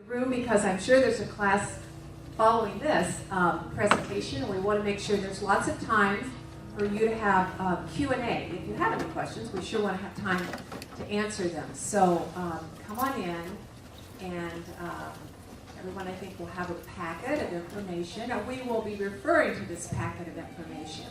room because I'm sure there's a class following this presentation, and we want to make sure there's lots of time for you to have Q&A. If you have any questions, we sure want to have time to answer them. So come on in, and everyone, I think, will have a packet of information, and we will be referring to this packet of information.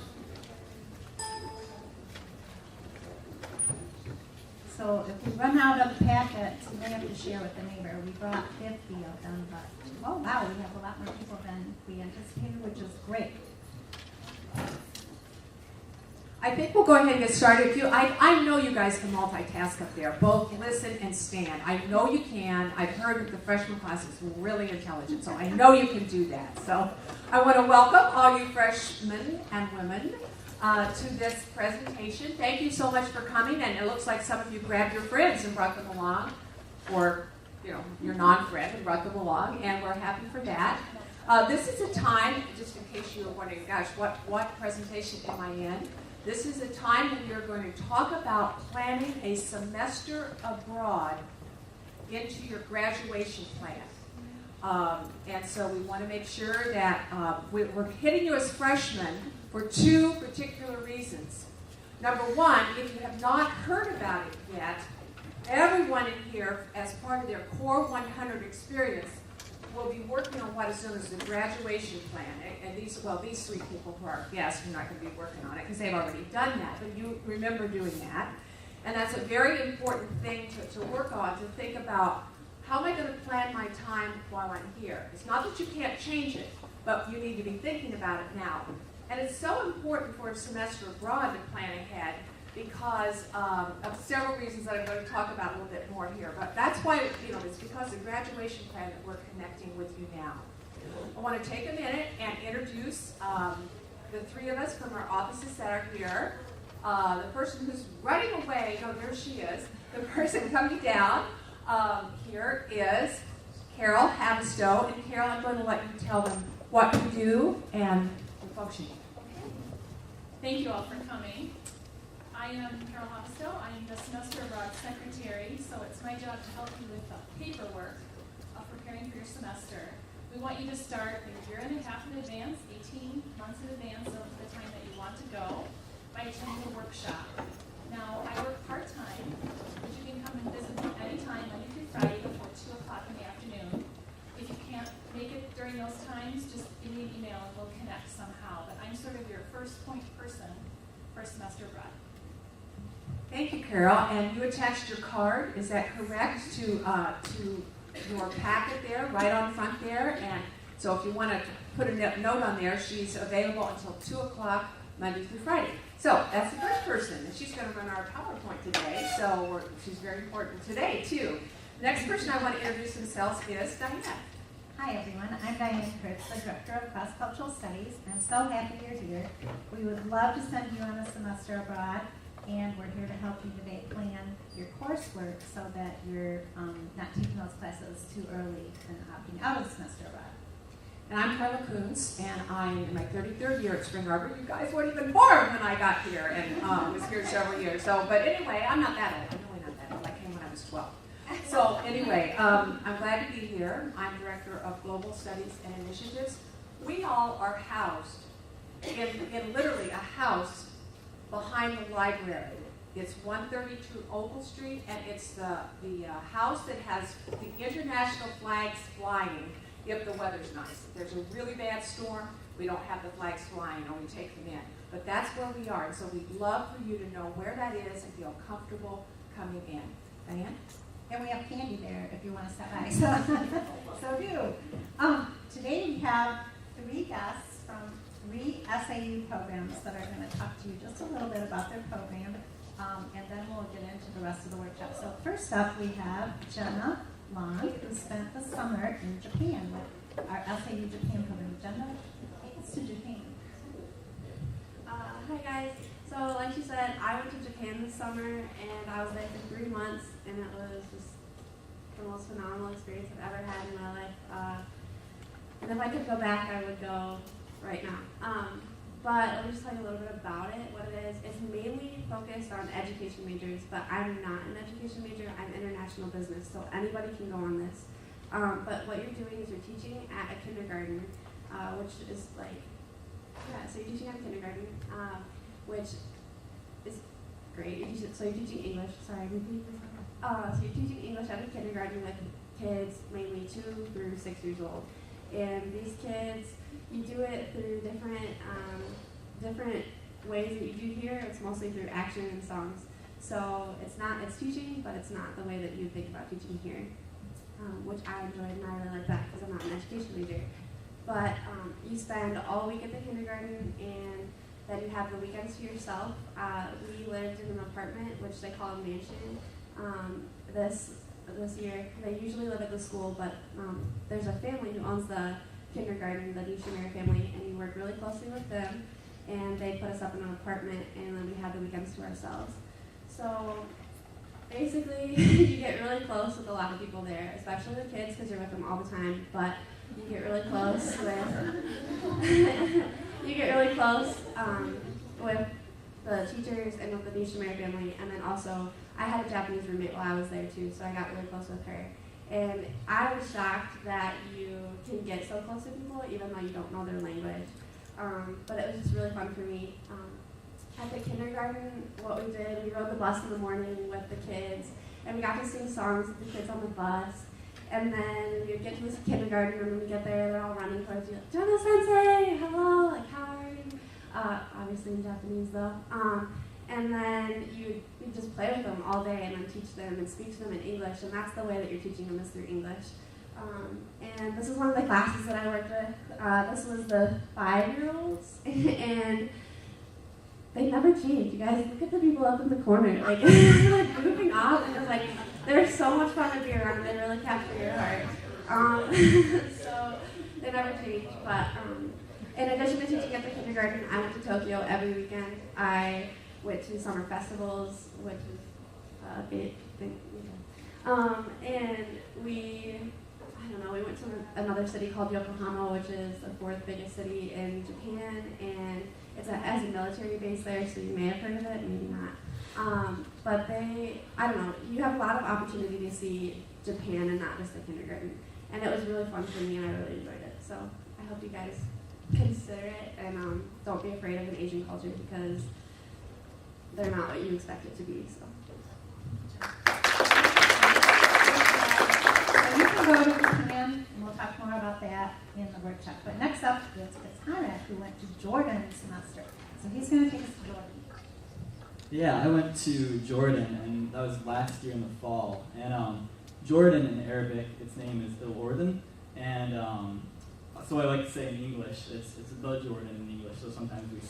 So if we run out of packets, we may have to share with the neighbor. We brought 50 of them, but oh wow, we have a lot more people than we anticipated, which is great. I think we'll go ahead and get started. I know you guys can multitask up there, both listen and stand. I know you can. I've heard that the freshman class is really intelligent, so I know you can do that. So I want to welcome all you freshmen and women to this presentation. Thank you so much for coming, and it looks like some of you grabbed your friends and brought them along, or your non-friend and brought them along, and we're happy for that. This is a time, just in case you were wondering, gosh, what presentation am I in? This is a time when we are going to talk about planning a semester abroad into your graduation plan. And so we want to make sure that we're hitting you as freshmen for two particular reasons. Number one, if you have not heard about it yet, everyone in here, as part of their Core 100 experience, will be working on what is known as the graduation plan. And these three people who are guests are not going to be working on it because they've already done that, but you remember doing that. And that's a very important thing to work on, to think about, how am I going to plan my time while I'm here? It's not that you can't change it, but you need to be thinking about it now. And it's so important for a semester abroad to plan ahead because of several reasons that I'm going to talk about a little bit more here. But that's why, it's because of the graduation plan that we're connecting with you now. I want to take a minute and introduce the three of us from our offices that are here. The person who's running away, there she is. The person coming down here is Carol Havistow. And Carol, I'm going to let you tell them what you do and the function. Thank you all for coming. I am Carol Havistow. I am the semester abroad secretary, so it's my job to help you with the paperwork of preparing for your semester. We want you to start a year and a half in advance, 18 months in advance of the time that you want to go, by attending a workshop. Now, I work part-time, but you can come and visit me anytime, Monday through Friday, before 2 o'clock in the afternoon. If you can't make it during those times, just give me an email and we'll connect somehow. But I'm sort of your first point person for semester abroad. Thank you, Carol. And you attached your card, is that correct, to your packet there, right on front there? And so if you want to put a note on there, she's available until 2 o'clock Monday through Friday. So that's the first person, and she's going to run our PowerPoint today, so she's very important today, too. The next person I want to introduce themselves is Diane. Hi everyone, I'm Diane Kurtz, the Director of Cross-Cultural Studies. I'm so happy you're here. We would love to send you on a semester abroad, and we're here to help you today plan your coursework so that you're not taking those classes too early and opting out of the semester abroad. And I'm Carla Kuntz, and I'm in my 33rd year at Spring Arbor. You guys weren't even born when I got here and was here several years. So, but anyway, I'm not that old. I'm really not that old. I came when I was 12. So anyway, I'm glad to be here. I'm Director of Global Studies and Initiatives. We all are housed in literally a house behind the library. It's 132 Opal Street, and it's the house that has the international flags flying if the weather's nice. If there's a really bad storm, we don't have the flags flying, or we take them in. But that's where we are, and so we'd love for you to know where that is and feel comfortable coming in. Diane? And we have candy there if you want to stop by. So do. Today we have 3 guests from 3 SAU programs that are going to talk to you just a little bit about their program, and then we'll get into the rest of the workshop. So first up, we have Jenna Long, who spent the summer in Japan with our SAU Japan program. Jenna, take us to Japan. Hi guys. So like she said, I went to Japan this summer, and I was there for 3 months, and it was just the most phenomenal experience I've ever had in my life. And if I could go back, I would go right now. But let me just tell you a little bit about it, what it is. It's mainly focused on education majors, but I'm not an education major. I'm international business, so anybody can go on this. But what you're doing is you're teaching at a kindergarten, which is like, yeah, so you're teaching at a kindergarten, which is great. So you're teaching English. Sorry, repeat this. So you're teaching English at a kindergarten with kids mainly 2 through 6 years old. And these kids, you do it through different ways that you do here. It's mostly through action and songs. So it's teaching, but it's not the way that you think about teaching here, which I enjoyed, and I really like that because I'm not an education major. But you spend all week at the kindergarten, and then you have the weekends to yourself. We lived in an apartment, which they call a mansion. This year, they usually live at the school, but there's a family who owns the kindergarten, the Shamir family, and we work really closely with them. And they put us up in an apartment, and then we have the weekends to ourselves. So basically, you get really close with a lot of people there, especially the kids because you're with them all the time. But you get really close with the teachers and with the Shamir family, and then also I had a Japanese roommate while I was there too, so I got really close with her. And I was shocked that you can get so close to people even though you don't know their language. But it was just really fun for me. At the kindergarten, what we did, we rode the bus in the morning with the kids, and we got to sing songs with the kids on the bus. And then we would get to this kindergarten, and when we get there, they're all running towards you, like, Jonah Sensei, hello, like, how are you? Obviously in Japanese though. And then you just play with them all day and then teach them and speak to them in English, and that's the way that you're teaching them is through English. And this is one of the classes that I worked with. This was the 5-year-olds, and they never change. You guys, look at the people up in the corner, like, like goofing off, and it's like, they're so much fun to be around. They really capture your heart. So they never change. But in addition to teaching at the kindergarten, I went to Tokyo every weekend. I went to summer festivals, which is a big thing. And we went to another city called Yokohama, which is the 4th biggest city in Japan, and it's has a military base there, so you may have heard of it, maybe not. But you have a lot of opportunity to see Japan and not just the kindergarten. And it was really fun for me, and I really enjoyed it. So I hope you guys consider it, and don't be afraid of an Asian culture because they're not what you expect it to be. So. You can go to Japan, and we'll talk more about that in the workshop. But next up is Conrad, who went to Jordan this semester. So he's going to take us to Jordan. Yeah, I went to Jordan, and that was last year in the fall. And Jordan in Arabic, its name is Il Ordin, and so I like to say in English, it's the Jordan in English. So sometimes we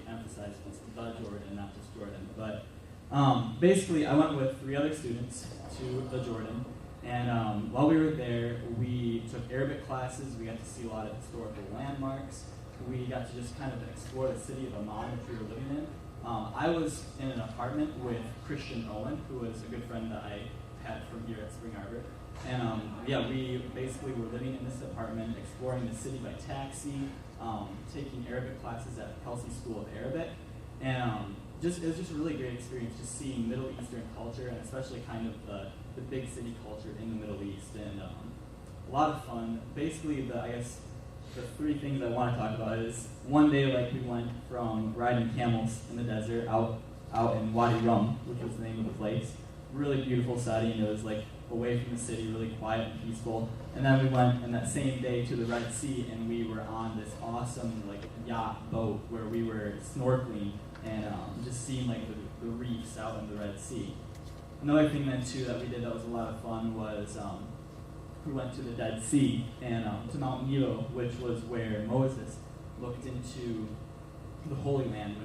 emphasize it's the Jordan, not just Jordan. But basically, I went with 3 other students to the Jordan. And while we were there, we took Arabic classes. We got to see a lot of historical landmarks. We got to just kind of explore the city of Amman, which we were living in. I was in an apartment with Christian Owen, who was a good friend that I had from here at Spring Arbor. And we basically were living in this apartment, exploring the city by taxi, taking Arabic classes at Kelsey School of Arabic. And it was just a really great experience, just seeing Middle Eastern culture, and especially kind of the big city culture in the Middle East, and a lot of fun. Basically, the 3 things I want to talk about is one day, we went from riding camels in the desert out in Wadi Rum, which was the name of the place. Really beautiful setting. It was away from the city, really quiet and peaceful. And then we went in that same day to the Red Sea, and we were on this awesome yacht boat where we were snorkeling and just seeing the reefs out in the Red Sea. Another thing then too that we did that was a lot of fun was we went to the Dead Sea and to Mount Nebo, which was where Moses looked into the Holy Land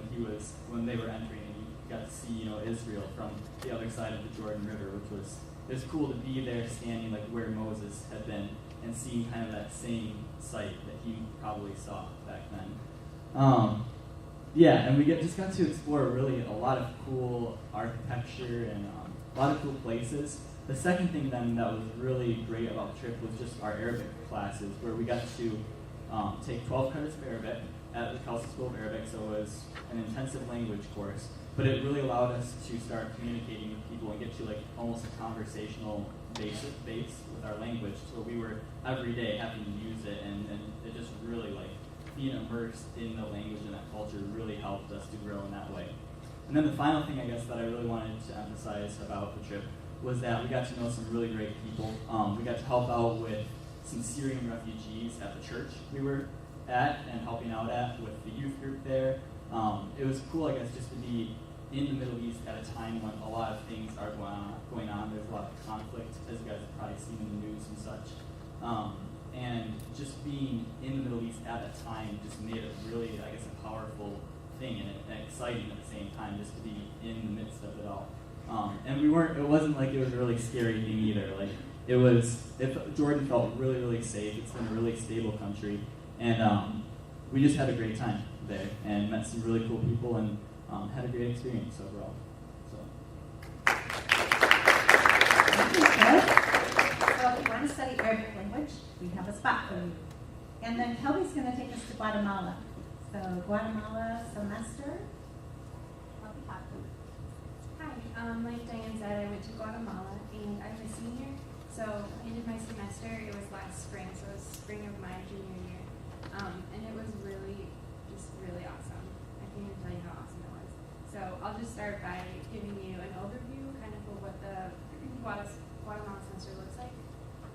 when they were entering, and you got to see Israel from the other side of the Jordan River, which was it was cool to be there standing where Moses had been and seeing kind of that same sight that he probably saw back then. And we just got to explore really a lot of cool architecture and a lot of cool places. The second thing then that was really great about the trip was just our Arabic classes, where we got to take 12 credits of Arabic at the Kelsey School of Arabic, so it was an intensive language course, but it really allowed us to start communicating with people and get to almost a conversational base with with our language, so we were every day having to use it, and it just really, like, being immersed in the language and that culture really helped us to grow in that way. And then the final thing, I guess, that I really wanted to emphasize about the trip was that we got to know some really great people. We got to help out with some Syrian refugees at the church we were at and helping out at with the youth group there. It was cool, I guess, just to be in the Middle East at a time when a lot of things are going on. There's a lot of conflict, as you guys have probably seen in the news and such. And just being in the Middle East at that time just made it really, I guess, a powerful thing and exciting at the same time, just to be in the midst of it all. And it wasn't like it was a really scary thing either. Like, Jordan felt really, really safe. It's been a really stable country. And we just had a great time there and met some really cool people and had a great experience overall. So. So if you want to study Arabic language, we have a spot for you. And then Kelby's going to take us to Guatemala. So Guatemala semester. I'll be talking. Hi, like Diane said, I went to Guatemala and I'm a senior. So I ended my semester, it was last spring, so it was spring of my junior year. And it was really awesome. I can't even tell you how awesome it was. So I'll just start by giving you an overview kind of what the Guatemala semester looks like.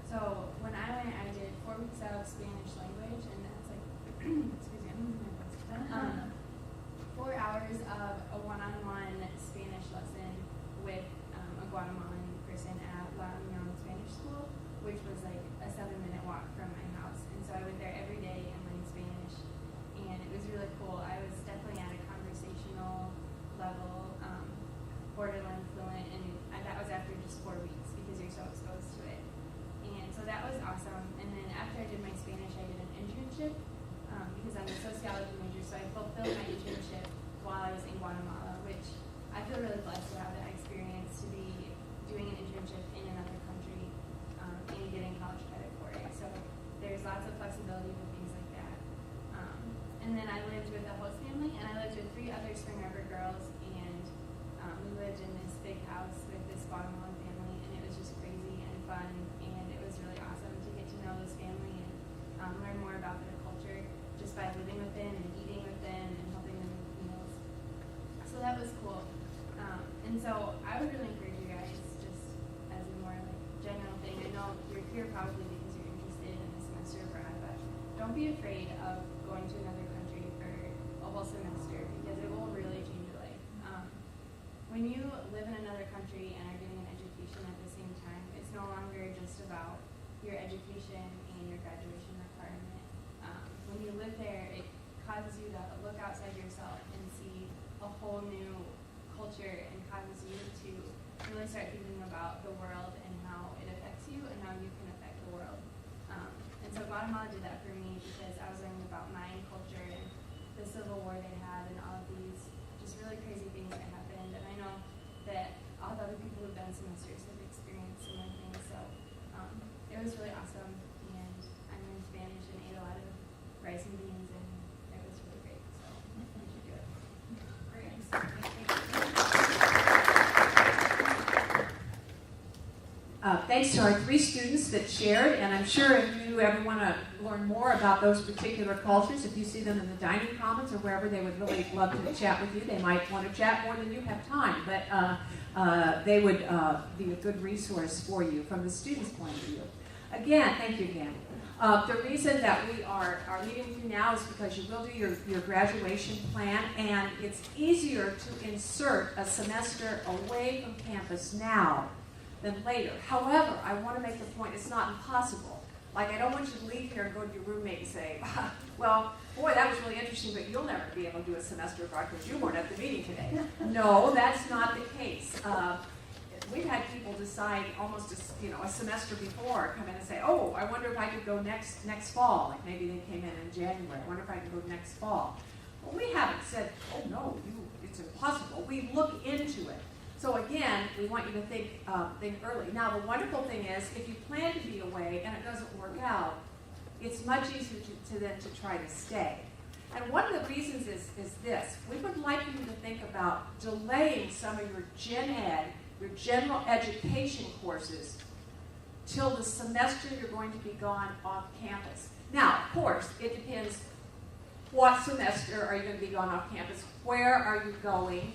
So when I went, I did 4 weeks of Spanish language, and that's like, excuse me, I'm losing my voice. 4 hours of a one-on-one Spanish lesson with a Guatemalan person at La Union Spanish School, which was like a 7-minute walk from my house. And so I went there every day and learned Spanish, and it was really cool. I was definitely at a conversational level, borderline fluent, and that was after just 4 weeks because you're so exposed to it. And so that was awesome. And then after I did my Spanish, I did an internship because I'm a sociology major, so I fulfilled my internship while I was in Guatemala, which I feel really blessed to have that experience, to be doing an internship in another country and getting college credit for it. So there's lots of flexibility with things like that. And then I lived with a host family, and I lived with 3 other Spring Arbor girls, and we lived in this big house with this Guatemalan family, and it was just crazy and fun, and it was really awesome to get to know this family and learn more about their culture just by living with them and eating with them and helping them with meals. So that was cool. And so I would really encourage you guys, just as a more like general thing. I know you're here probably because you're interested in the semester abroad, but don't be afraid of going to another country for a whole semester because it will really change your life. When you live in another country and are getting an education at the same time, it's no longer just about your education and your graduation requirement. When you live there, it causes you to look outside yourself and see a whole new culture and causes you to really start thinking about the world and how it affects you and how you can affect the world. And so Guatemala did that for me because I was learning about Mayan culture and the civil war they had and all of these just really crazy things that happened. And I know that all the other people who've done semesters have experienced similar things. So it was really awesome. And I learned Spanish and ate a lot of rice and beans, and it was really great. So you should do it. Great. Thanks to our 3 students that shared, and I'm sure if you ever want to learn more about those particular cultures, if you see them in the dining commons or wherever, they would really love to chat with you. They might want to chat more than you have time, but they would be a good resource for you from the students' point of view. Again, thank you again. The reason that we are meeting with you now is because you will do your graduation plan, and it's easier to insert a semester away from campus now than later. However, I want to make the point it's not impossible. Like, I don't want you to leave here and go to your roommate and say, well, boy, that was really interesting, but you'll never be able to do a semester abroad because you weren't at the meeting today. No, that's not the case. We've had people decide almost a semester before, come in and say, oh, I wonder if I could go next fall. Like maybe they came in January. I wonder if I could go next fall. Well, we haven't said, oh no, it's impossible. We look into it. So again, we want you to think early. Now, the wonderful thing is, if you plan to be away and it doesn't work out, it's much easier to try to stay. And one of the reasons is this. We would like you to think about delaying some of your gen ed, your general education courses, till the semester you're going to be gone off campus. Now, of course, it depends what semester are you going to be gone off campus, where are you going,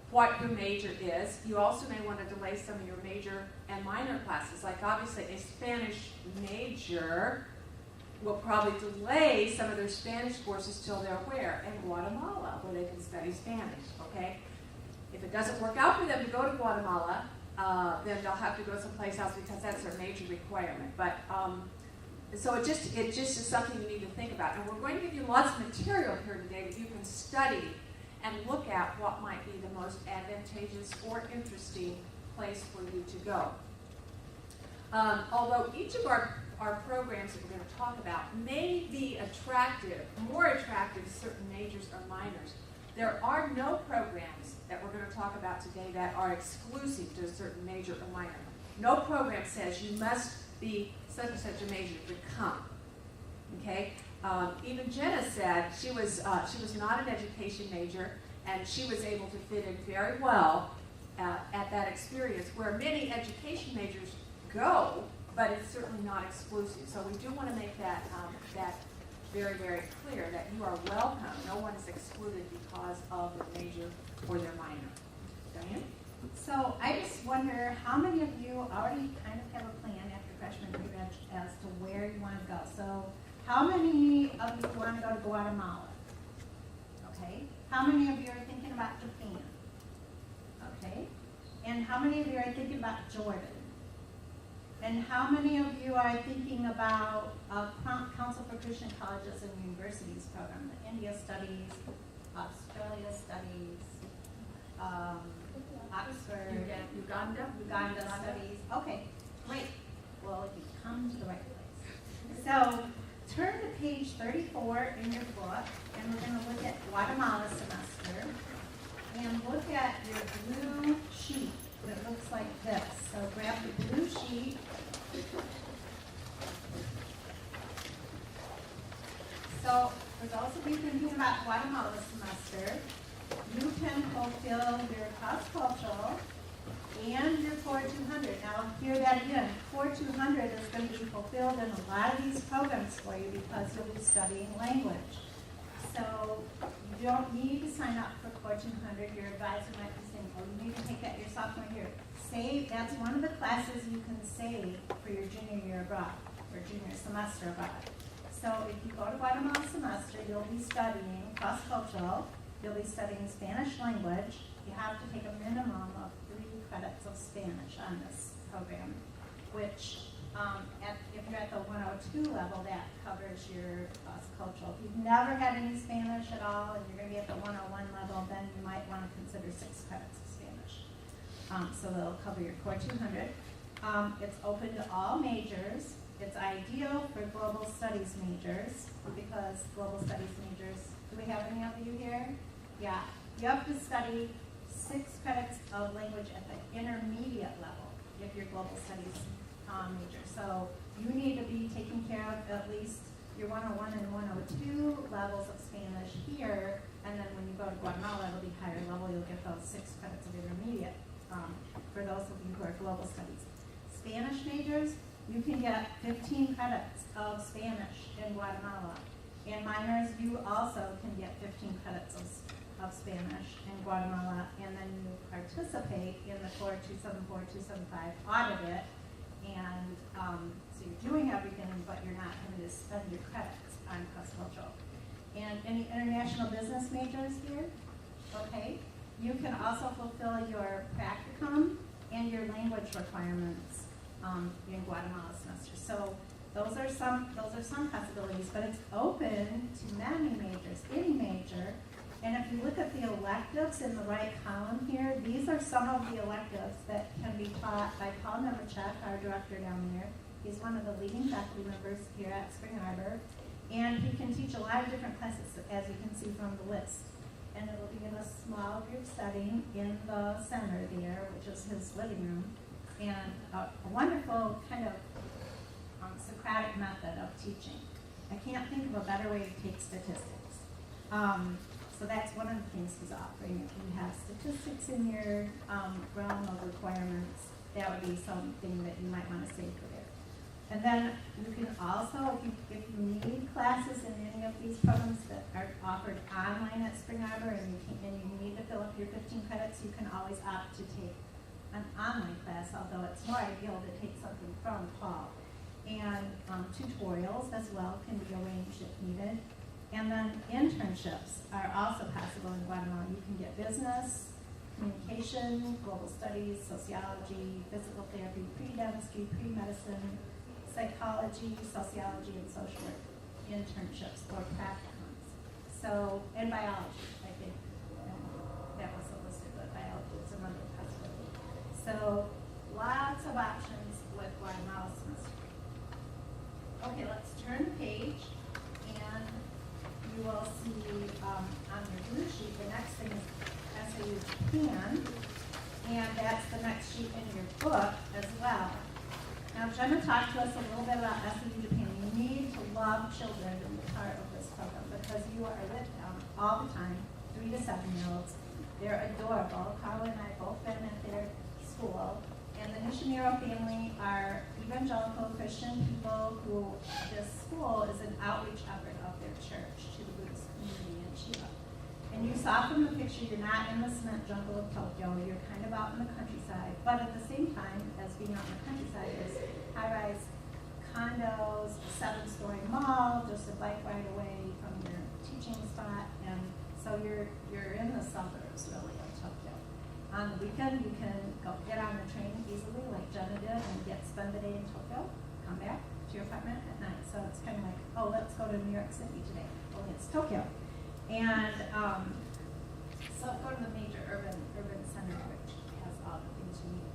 what your major is. You also may want to delay some of your major and minor classes. Like obviously a Spanish major will probably delay some of their Spanish courses till they're where? In Guatemala, where they can study Spanish, okay? If it doesn't work out for them to go to Guatemala, then they'll have to go someplace else because that's their major requirement. But so it just is something you need to think about. And we're going to give you lots of material here today that you can study and look at what might be the most advantageous or interesting place for you to go. Although each of our programs that we're going to talk about may be attractive, more attractive to certain majors or minors, there are no programs that we're going to talk about today that are exclusive to a certain major or minor. No program says you must be such and such a major to come. Okay? Even Jenna said she was not an education major, and she was able to fit in very well at that experience, where many education majors go, but it's certainly not exclusive. So we do want to make that very, very clear that you are welcome. No one is excluded because of their major or their minor. Diane? So I just wonder how many of you already kind of have a plan after freshman year as to where you want to go. So how many of you want to go to Guatemala? Okay. How many of you are thinking about Japan? Okay. And how many of you are thinking about Jordan? And how many of you are thinking about Council for Christian Colleges and Universities program, the India Studies, Australia Studies, Oxford, Uganda Studies. Okay, great. Well, you come to the right place. So turn to page 34 in your book, and we're going to look at Guatemala semester. And look at your blue sheet that looks like this. So grab the blue sheet. So for those of you thinking about Guatemala semester, you can fulfill your cross-cultural and your Core 200. Now hear that again. Core 200 is going to be fulfilled in a lot of these programs for you because you'll be studying language. So you don't need to sign up for Core 200. Your advisor might be saying, oh, you need to take that your sophomore year. Save, that's one of the classes you can save for your junior year abroad, or junior semester abroad. So if you go to Guatemala semester, you'll be studying cross-cultural, you'll be studying Spanish language. You have to take a minimum of 3 credits of Spanish on this program, which if you're at the 102 level, that covers your cross-cultural. If you've never had any Spanish at all and you're going to be at the 101 level, then you might want to consider 6 credits of Spanish. So they'll cover your Core 200. It's open to all majors. It's ideal for global studies majors because global studies majors, do we have any of you here? Yeah. You have to study 6 credits of language at the intermediate level if you're global studies major. So you need to be taking care of at least your 101 and 102 levels of Spanish here, and then when you go to Guatemala, it'll be higher level. You'll get those 6 credits of intermediate for those of you who are global studies. Spanish majors, you can get 15 credits of Spanish in Guatemala. And minors, you also can get 15 credits of Spanish in Guatemala, and then you participate in the Core 274, 275 audit. And so you're doing everything, but you're not having to spend your credits on cross-cultural. And any international business majors here? Okay. You can also fulfill your practicum and your language requirements in Guatemala semester. So those are some possibilities, but it's open to many majors, any major. And if you look at the electives in the right column here, these are some of the electives that can be taught by Paul Nemechek, our director down there. He's one of the leading faculty members here at Spring Arbor. And he can teach a lot of different classes, as you can see from the list. And it will be in a small group setting in the center there, which is his living room. And a wonderful kind of Socratic method of teaching. I can't think of a better way to take statistics. So that's one of the things he's offering. If you have statistics in your realm of requirements, that would be something that you might want to save for there. And then you can also, if you need classes in any of these programs that are offered online at Spring Arbor and you need to fill up your 15 credits, you can always opt to take an online class, although it's more ideal to take something from fall. And tutorials as well can be arranged if needed. And then internships are also possible in Guatemala. You can get business, communication, global studies, sociology, physical therapy, pre-dentistry, pre-medicine, psychology, sociology, and social work internships or practicums. So, and biology, I think that was listed, but biology is another possibility. So, lots of options with Guatemala semester. Okay, let's turn the page, and you will see on your blue sheet, the next thing is SAU Japan, and that's the next sheet in your book as well. Now, Jenna talked to us a little bit about SAU Japan. You need to love children to be part of this program because you are with them all the time, 3 to 7-year-olds. They're adorable. Carla and I both been at their school. And the Nishimiro family are evangelical Christian people who this school is an outreach effort of their church to the Buddhist community in Chiba. And you saw from the picture, you're not in the cement jungle of Tokyo, you're kind of out in the countryside, but at the same time as being out in the countryside is high-rise condos, a 7-story mall, just a bike ride away from your teaching spot, and so you're in the suburbs really of Tokyo. On the weekend, you can go get on the train easily, like Jenna did, and spend the day in Tokyo, come back to your apartment at night. So it's kind of like, oh, let's go to New York City today. Only it's Tokyo. And so go to the major urban center, which has all the things you need.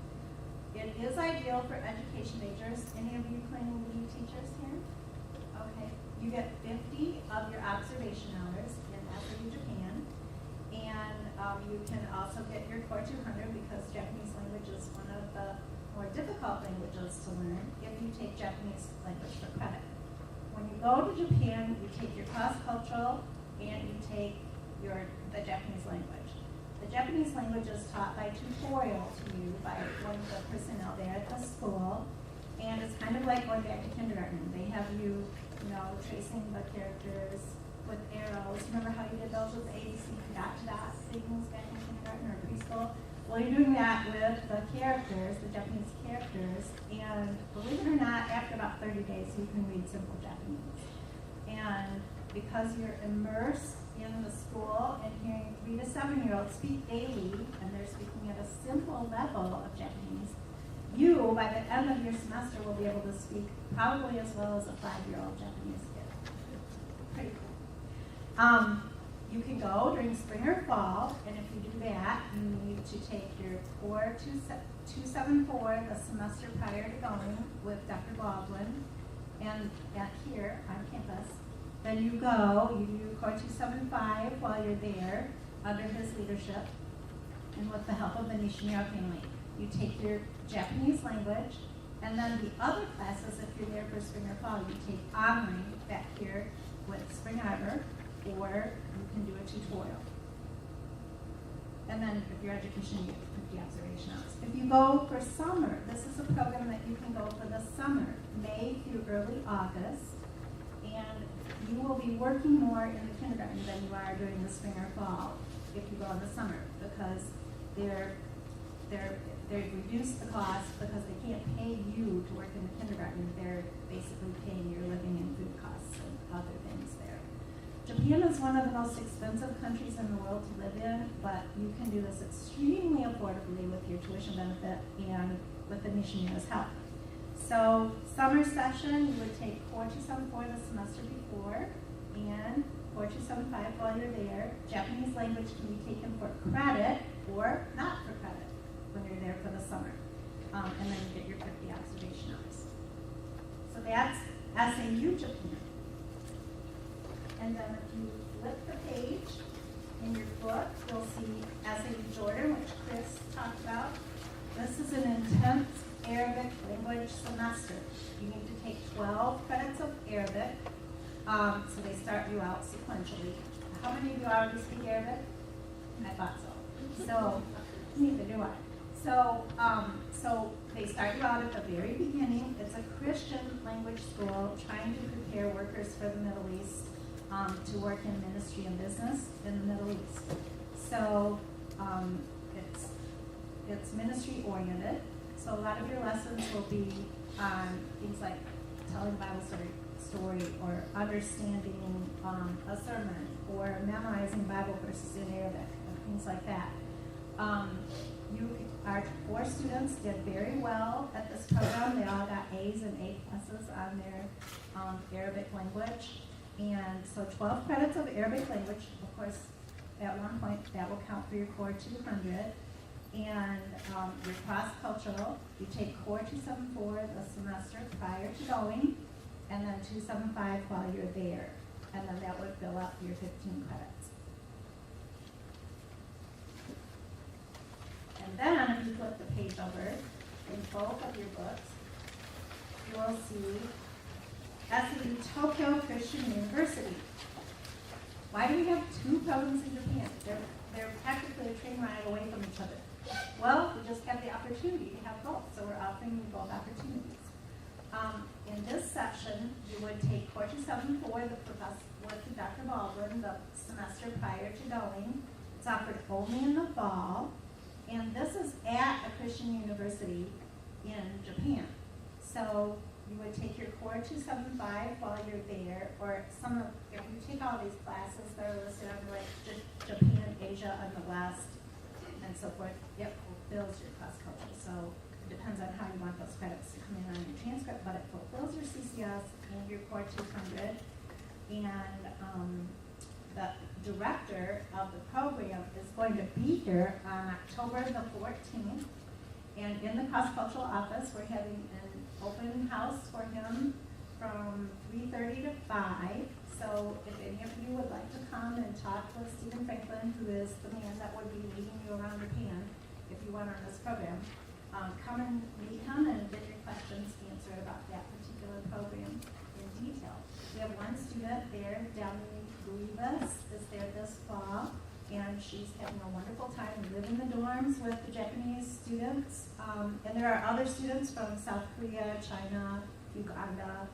It is ideal for education majors. Any of you planning to be teachers here? Okay. You get 50 of your observation hours in SAU Japan. And you can also get your Core 200 because Japanese language is one of the more difficult languages to learn if you take Japanese language for credit. When you go to Japan, you take your cross-cultural and you take the Japanese language. The Japanese language is taught by tutorial to you by one of the personnel there at the school, and it's kind of like going back to kindergarten. They have you, tracing the characters with arrows. Remember how you did those with ABC dot signals back in kindergarten or preschool? Well, you're doing that with the characters, the Japanese characters, and believe it or not, after about 30 days, you can read simple Japanese. And because you're immersed in the school and hearing 3 to 7-year-olds speak daily, and they're speaking at a simple level of Japanese, you, by the end of your semester, will be able to speak probably as well as a 5-year-old Japanese kid. Pretty cool. You can go during spring or fall, and if you do that, you need to take your Core 274 the semester prior to going with Dr. Baldwin, and here on campus. Then you go, you do Core 275 while you're there under his leadership, and with the help of the Nishimiro family. You take your Japanese language, and then the other classes, if you're there for spring or fall, you take online back here with Spring Arbor, or you can do a tutorial. And then if your education, you get 50 observation hours. If you go for summer, this is a program that you can go for the summer, May through early August, and you will be working more in the kindergarten than you are during the spring or fall if you go in the summer, because they've reduced the cost because they can't pay you to work in the kindergarten. They're basically paying your living and food costs and other things there. Japan is one of the most expensive countries in the world to live in, but you can do this extremely affordably with your tuition benefit and with the Nishimiro's help. So summer session, you would take Core 274 the semester before and Core 275 while you're there. Japanese language can be taken for credit or not for credit when you're there for the summer. And then you get your 50 observation hours. So that's SAU Japan. And then if you flip the page in your book, you'll see SAU Jordan, which Chris talked about. This is an intense Arabic language semester. You need to take 12 credits of Arabic. So they start you out sequentially. How many of you already speak Arabic? I thought so. So neither do I. So they start you out at the very beginning. It's a Christian language school trying to prepare workers for the Middle East to work in ministry and business in the Middle East. So it's ministry oriented. So a lot of your lessons will be on things like telling Bible story or understanding a sermon or memorizing Bible verses in Arabic and things like that. Our 4 students did very well at this program. They all got A's and A pluses on their Arabic language. And so 12 credits of Arabic language, of course, at one point that will count for your core 200. And your cross-cultural, you take core 274 the semester prior to going, and then 275 while you're there. And then that would fill up your 15 credits. And then if you flip the page over, in both of your books, you will see SAU Tokyo Christian University. Why do we have 2 programs in Japan? They're practically a train ride away from each other. Well, we just have the opportunity to have both, so we're offering you both opportunities. In this section, you would take core 274 with Dr. Baldwin the semester prior to going. It's offered only in the fall. And this is at a Christian university in Japan. So you would take your core 275 while you're there, or if you take all these classes that are listed under like Japan, Asia, and the West, and so forth, it fulfills your cross culture. So it depends on how you want those credits to come in on your transcript, but it fulfills your CCS and your core 200. And the director of the program is going to be here on October the 14th. And in the cross-cultural office, we're having an open house for him from 3:30 to 5. So if any of you would like to come and talk with Stephen Franklin, who is the man that would be leading you around Japan, if you want on this program, come and meet him and get your questions answered about that particular program in detail. We have one student there, Demi Guivas, is there this fall, and she's having a wonderful time. We live in the dorms with the Japanese students, and there are other students from South Korea, China, Uganda,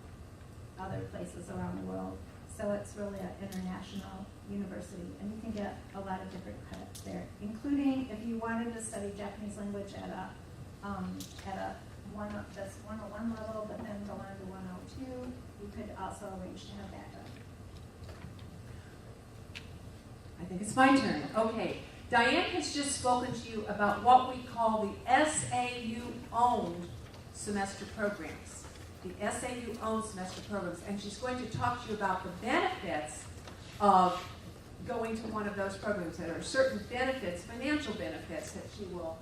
other places around the world. So it's really an international university, and you can get a lot of different credits there, including if you wanted to study Japanese language at a 101 level, but then go on to 102, you could also arrange to have that done. I think it's my turn. Okay. Diane has just spoken to you about what we call the SAU-owned semester programs. The SAU-owned semester programs. And she's going to talk to you about the benefits of going to one of those programs. There are certain benefits, financial benefits, that she will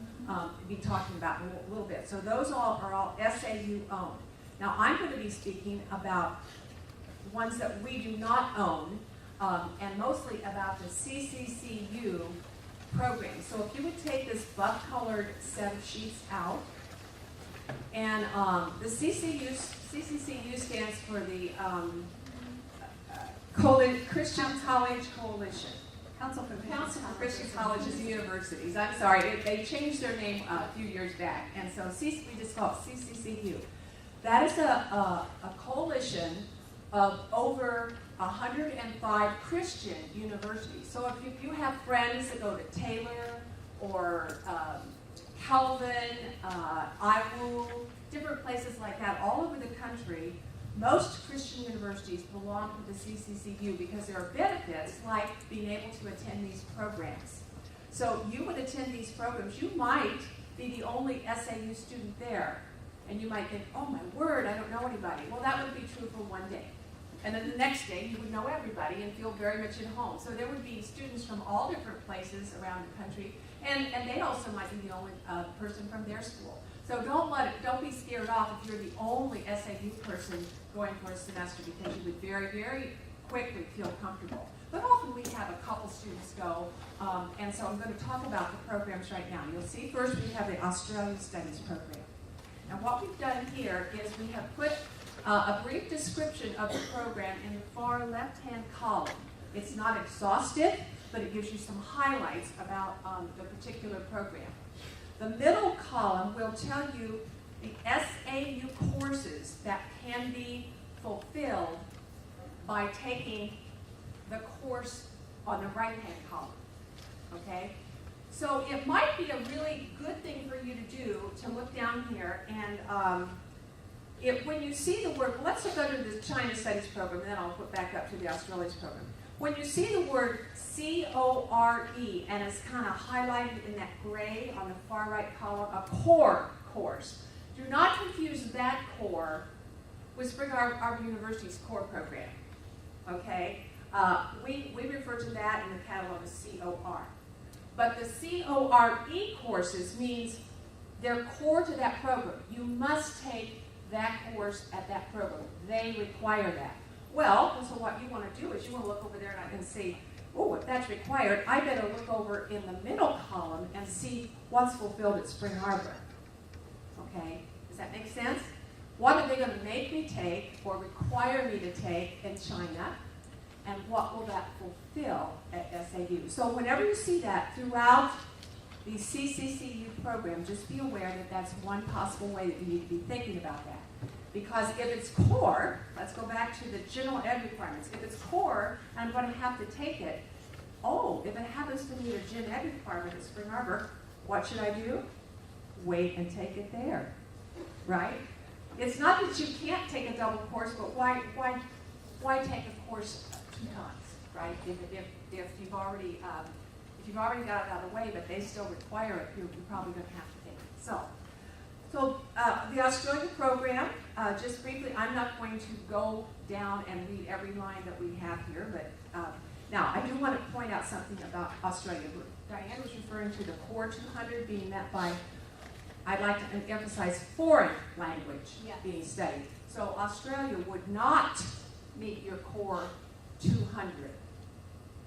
be talking about in a little bit. So those are all SAU-owned. Now I'm going to be speaking about ones that we do not own, and mostly about the CCCU program. So if you would take this buff-colored set of sheets out, and the CCCU stands for the Christian College Coalition. Council for Christian Colleges and Universities. I'm sorry, they changed their name a few years back, and so we just call it CCCU. That is a coalition of over 105 Christian universities. So if you have friends that go to Taylor or Calvin, IWU, different places like that all over the country, most Christian universities belong to the CCCU because there are benefits like being able to attend these programs. So you would attend these programs, you might be the only SAU student there, and you might think, oh my word, I don't know anybody. Well, that would be true for one day. And then the next day, you would know everybody and feel very much at home. So there would be students from all different places around the country, and they also might be the only person from their school. So don't be scared off if you're the only SAU person going for a semester, because you would very, very quickly feel comfortable. But often we have a couple students go, and so I'm going to talk about the programs right now. You'll see first we have the Australia Studies program. Now what we've done here is we have put a brief description of the program in the far left-hand column. It's not exhaustive, but it gives you some highlights about the particular program. The middle column will tell you the SAU courses that can be fulfilled by taking the course on the right-hand column, okay? So it might be a really good thing for you to do to look down here and when you see the word, let's go to the China Studies program, and then I'll put back up to the Australia's program. When you see the word C-O-R-E, and it's kind of highlighted in that gray on the far right column, a core course. Do not confuse that core with Spring Arbor University's core program, okay? We refer to that in the catalog as C-O-R. But the C-O-R-E courses means they're core to that program. You must take that course at that program. They require that. Well, so what you want to do is you want to look over there and see, oh, if that's required, I better look over in the middle column and see what's fulfilled at Spring Arbor. Okay? Does that make sense? What are they going to make me take or require me to take in China? And what will that fulfill at SAU? So whenever you see that throughout the CCCU program, just be aware that that's one possible way that you need to be thinking about that. Because if it's core, let's go back to the general ed requirements. If it's core, I'm going to have to take it. Oh, if it happens to be a gen ed requirement at Spring Arbor, what should I do? Wait and take it there, right? It's not that you can't take a double course, but why take a course 2 times, right? If you've already got it out of the way, but they still require it, you're probably going to have to take it. So the Australia program, just briefly, I'm not going to go down and read every line that we have here, but now I do want to point out something about Australia. Diane was referring to the core 200 being met by, I'd like to emphasize foreign language being studied. So Australia would not meet your core 200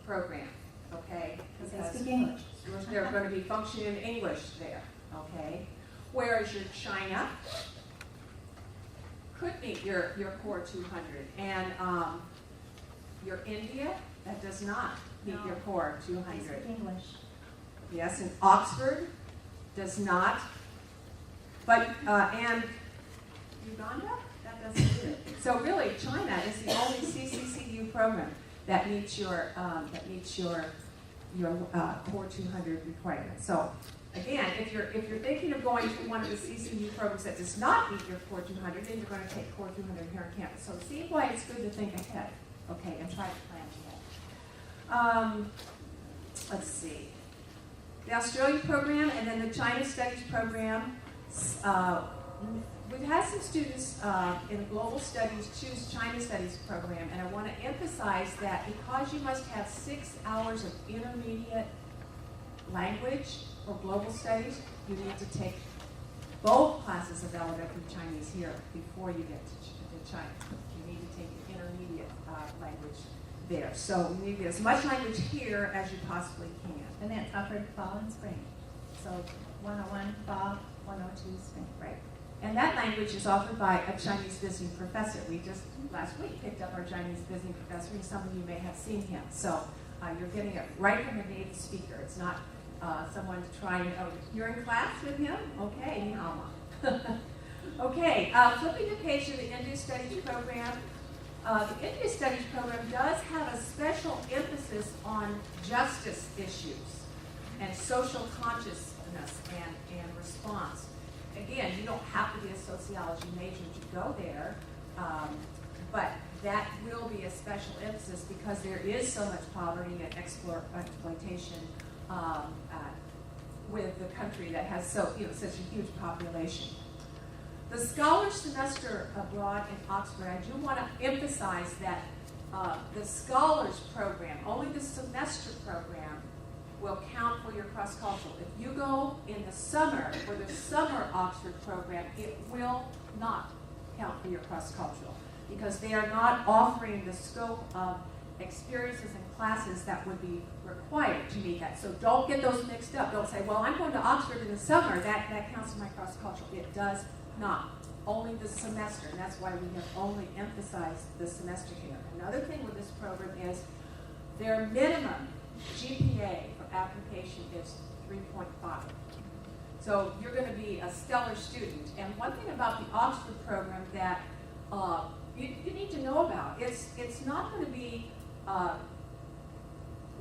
program, okay? Because they speak English. They're going to be functioning in English there, okay? Whereas your China could meet your core 200, and your India, that does not meet your core They 200. speak English. Yes, and Oxford does not, but and Uganda, that doesn't do it. So really, China is the only CCCU program that meets your core 200 requirement. So again, if you're thinking of going to one of the CCU programs that does not meet your core 200, then you're going to take core 200 here on campus. So see why it's good to think ahead, okay, and try to plan ahead. Let's see. The Australia program and then the China Studies program. We've had some students in Global Studies choose China Studies program, and I want to emphasize that because you must have 6 hours of intermediate language for Global Studies, you need to take both classes of elementary Chinese here before you get to China. You need to take the intermediate language there. So you need to get as much language here as you possibly can. And that's offered fall and spring. So 101 fall, 102 spring. Right. And that language is offered by a Chinese visiting professor. We just last week picked up our Chinese visiting professor, and some of you may have seen him. So you're getting it right from a native speaker. It's not someone to try and, oh, you're in class with him? Okay, ni hao ma. Okay, flipping the page to the India Studies program. The India Studies program does have a special emphasis on justice issues and social consciousness and response. Again, you don't have to be a sociology major to go there, but that will be a special emphasis because there is so much poverty and exploitation with the country that has such a huge population. The Scholar Semester Abroad in Oxford, I do want to emphasize that the Scholars Program, only the semester program, will count for your cross-cultural. If you go in the summer for the summer Oxford program, it will not count for your cross-cultural because they are not offering the scope of experiences and classes that would be required to meet that. So don't get those mixed up. Don't say, well, I'm going to Oxford in the summer. That counts for my cross-cultural. It does not. Only the semester, and that's why we have only emphasized the semester here. Another thing with this program is their minimum GPA for application is 3.5. So you're going to be a stellar student. And one thing about the Oxford program that you need to know about, it's not going to be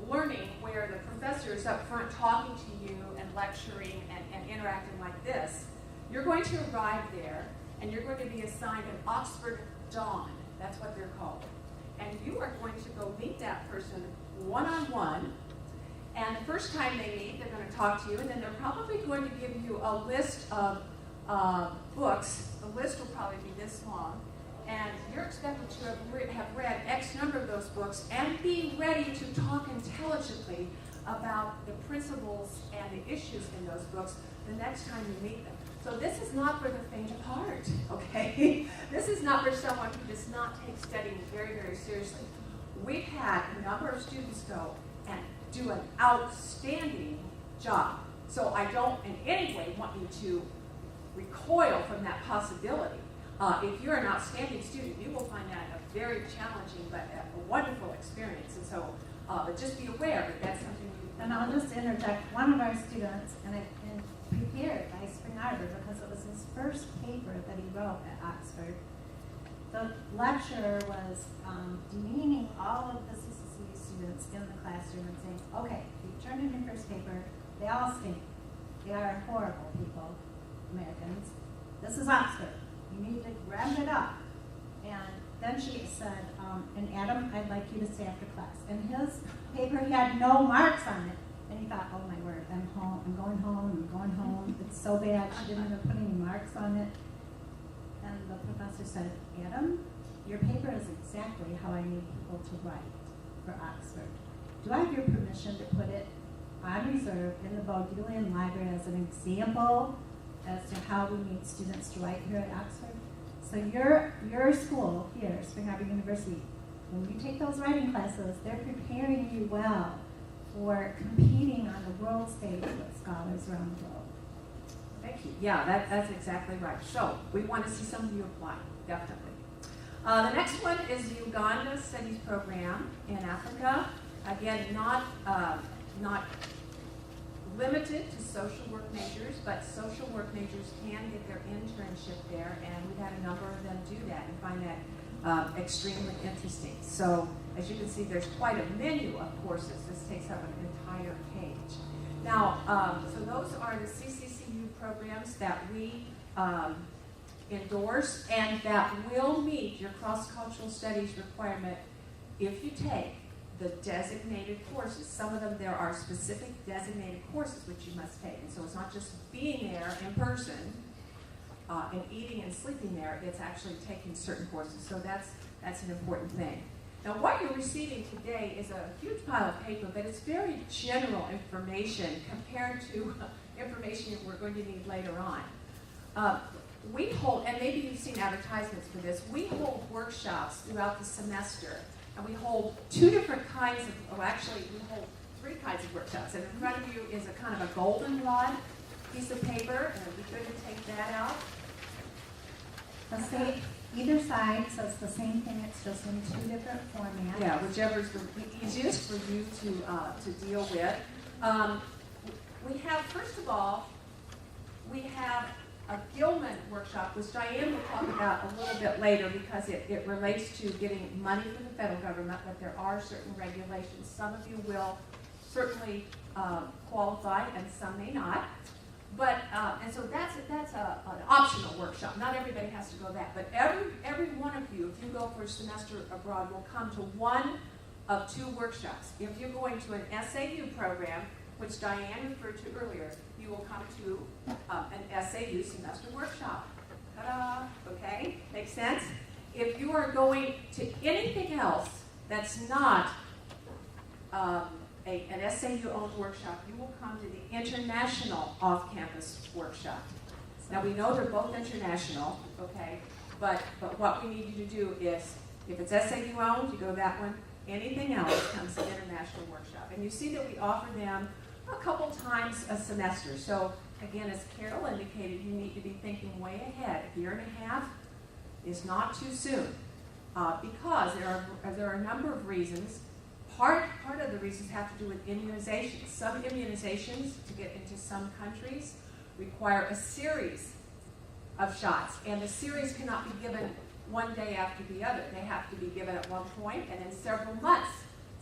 learning where the professor is up front talking to you and lecturing and interacting like this. You're going to arrive there and you're going to be assigned an Oxford Dawn. That's what they're called. And you are going to go meet that person one-on-one. And the first time they meet, they're going to talk to you, and then they're probably going to give you a list of books. The list will probably be this long. And you're expected to have read X number of those books and be ready to talk intelligently about the principles and the issues in those books the next time you meet them. So this is not for the faint of heart, okay? This is not for someone who does not take studying very, very seriously. We've had a number of students go and do an outstanding job. So I don't in any way want you to recoil from that possibility. If you're an outstanding student, you will find that a very challenging but a wonderful experience. And so, but just be aware that that's something you. And I'll just interject, one of our students, and prepared by Spring Arbor because it was his first paper that he wrote at Oxford. The lecturer was demeaning all of the CCC students in the classroom and saying, okay, you turned in your first paper, they all stink. They are horrible people, Americans. This is Oxford. You need to ramp it up. And then she said, and Adam, I'd like you to stay after class. And his paper had no marks on it. And he thought, oh my word, I'm home, I'm going home. It's so bad, she didn't even put any marks on it. And the professor said, Adam, your paper is exactly how I need people to write for Oxford. Do I have your permission to put it on reserve in the Bodleian Library as an example as to how we need students to write here at Oxford? So your school here, Spring Arbor University, when you take those writing classes, they're preparing you well for competing on the world stage with scholars around the world. Thank you. Yeah, that's exactly right. So we want to see some of you apply, definitely. The next one is the Uganda Studies Program in Africa. Again, not limited to social work majors, but social work majors can get their internship there, and we've had a number of them do that and find that extremely interesting. So as you can see, there's quite a menu of courses. This takes up an entire page. Now, so those are the CCCU programs that we endorse and that will meet your cross-cultural studies requirement if you take the designated courses. Some of them, there are specific designated courses which you must take. And so it's not just being there in person and eating and sleeping there, it's actually taking certain courses. So that's an important thing. Now what you're receiving today is a huge pile of paper, but it's very general information compared to information we're going to need later on. We hold, and maybe you've seen advertisements for this, we hold workshops throughout the semester. And we hold two different kinds of, actually we hold three kinds of workshops. And in front of you is a kind of a goldenrod piece of paper, and it'd be good to take that out. Either side says the same thing, it's just in two different formats. Yeah, whichever's the easiest for you to deal with. We have, first of all, we have a Gilman workshop, which Diane will talk about a little bit later because it relates to getting money from the federal government, but there are certain regulations. Some of you will certainly qualify and some may not. But, and so that's an optional workshop. Not everybody has to go that, but every one of you, if you go for a semester abroad, will come to one of two workshops. If you're going to an SAU program, which Diane referred to earlier, you will come to an SAU semester workshop. Ta-da, okay, makes sense? If you are going to anything else that's not an SAU-owned workshop, you will come to the international off-campus workshop. Now we know they're both international, okay, but what we need you to do is, if it's SAU-owned, you go that one. Anything else comes to the international workshop. And you see that we offer them a couple times a semester. So again, as Carol indicated, you need to be thinking way ahead. A year and a half is not too soon because there are a number of reasons. Part of the reasons have to do with immunizations. Some immunizations to get into some countries require a series of shots, and the series cannot be given one day after the other. They have to be given at one point, and then several months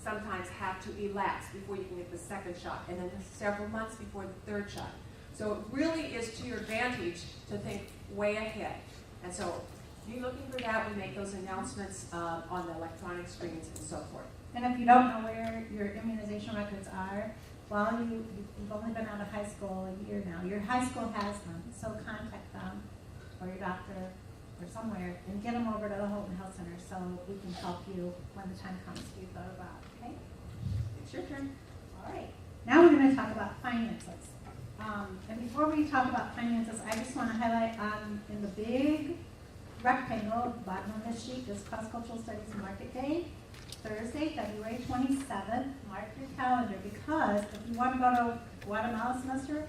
sometimes have to elapse before you can get the second shot, and then several months before the third shot. So it really is to your advantage to think way ahead. And so be looking for that. We make those announcements on the electronic screens and so forth. And if you don't know where your immunization records are, well, you've only been out of high school a year now. Your high school has them, so contact them or your doctor or somewhere and get them over to the Houghton Health Center so we can help you when the time comes to go about. Okay? It's your turn. All right. Now we're going to talk about finances. And before we talk about finances, I just want to highlight in the big rectangle, bottom of this sheet, is Cross-Cultural Studies Market Day, Thursday, February 27th. Mark your calendar, because if you want to go to Guatemala semester,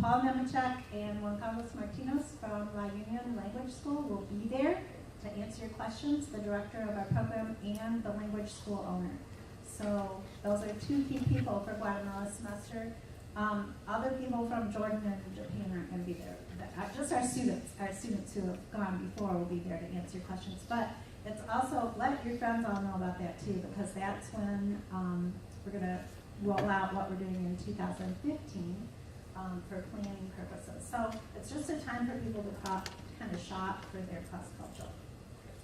Paul Nemechek and Juan Carlos Martinez from La Union Language School will be there to answer your questions, the director of our program and the language school owner. So those are two key people for Guatemala semester. Other people from Jordan and Japan aren't going to be there. Just our students who have gone before will be there to answer questions. But it's also, let your friends all know about that too, because that's when we're going to roll out what we're doing in 2015 for planning purposes. So it's just a time for people to kind of shop for their cross-cultural.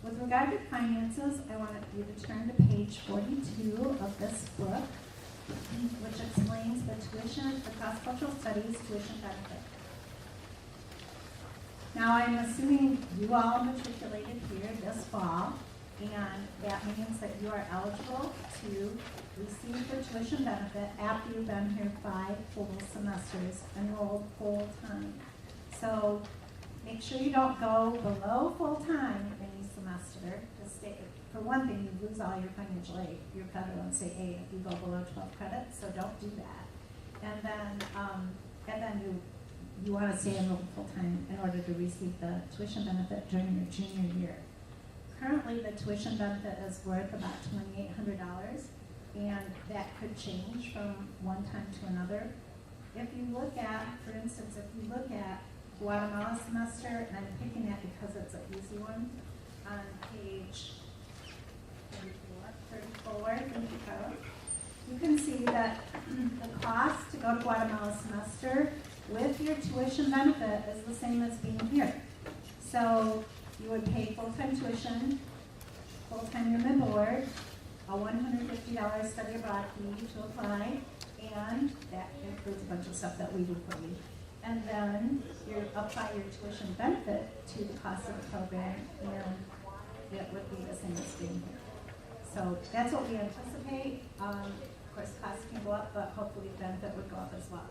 With regard to finances, I want you to turn to page 42 of this book, which explains the tuition, the cross-cultural studies tuition benefit. Now, I'm assuming you all matriculated here this fall, and that means that you are eligible to receive the tuition benefit after you've been here 5 full semesters, enrolled full-time. So make sure you don't go below full-time any semester. For one thing, you lose all your financial aid, your federal and state aid if you go below 12 credits, so don't do that. And then you want to stay enrolled full-time in order to receive the tuition benefit during your junior year. Currently, the tuition benefit is worth about $2,800, and that could change from one time to another. If you look at, for instance, Guatemala semester, and I'm picking that because it's an easy one, on page 34, you can see that the cost to go to Guatemala semester with your tuition benefit is the same as being here. So you would pay full-time tuition, full-time room and board, a $150 study abroad fee to apply, and that includes a bunch of stuff that we do for you. And then you apply your tuition benefit to the cost of the program, and it would be the same as being here. So that's what we anticipate. Of course, costs can go up, but hopefully benefit would go up as well.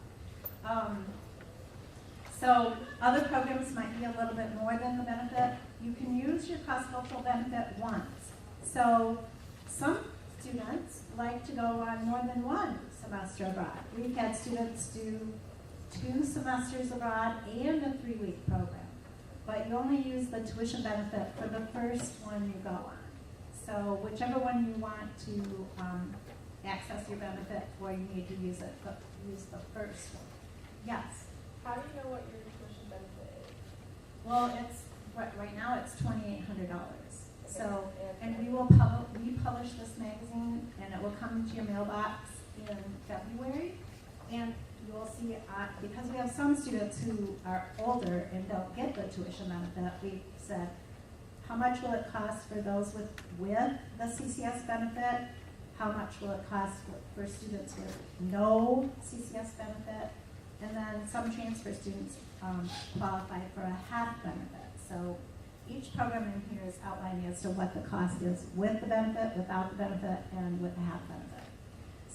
So other programs might be a little bit more than the benefit. You can use your cross-cultural benefit once. So some students like to go on more than one semester abroad. We've had students do 2 semesters abroad and a 3-week program. But you only use the tuition benefit for the first one you go on. So whichever one you want to access your benefit for, you need to use the first one. Yes? How do you know what your tuition benefit is? Well, it's right now it's $2,800. So, and we publish this magazine, and it will come into your mailbox in February. And you will see, because we have some students who are older and don't get the tuition benefit, we said, how much will it cost for those with the CCS benefit? How much will it cost for students with no CCS benefit? And then some transfer students qualify for a half benefit. So each program in here is outlining as to what the cost is with the benefit, without the benefit, and with the half benefit.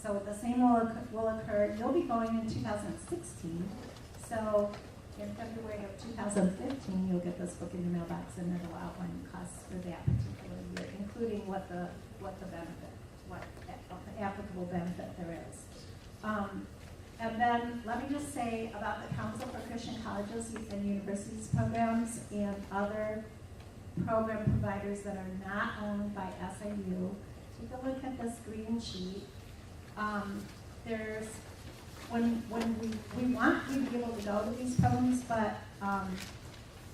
So the same will occur. You'll be going in 2016. So in February of 2015, you'll get this book in your mailbox, and it'll outline the costs for that particular year, including what the benefit, what applicable benefit there is. And then let me just say about the Council for Christian Colleges and Universities programs and other program providers that are not owned by SIU. Take a look at this green sheet. There's when we want you to be able to go to these programs, but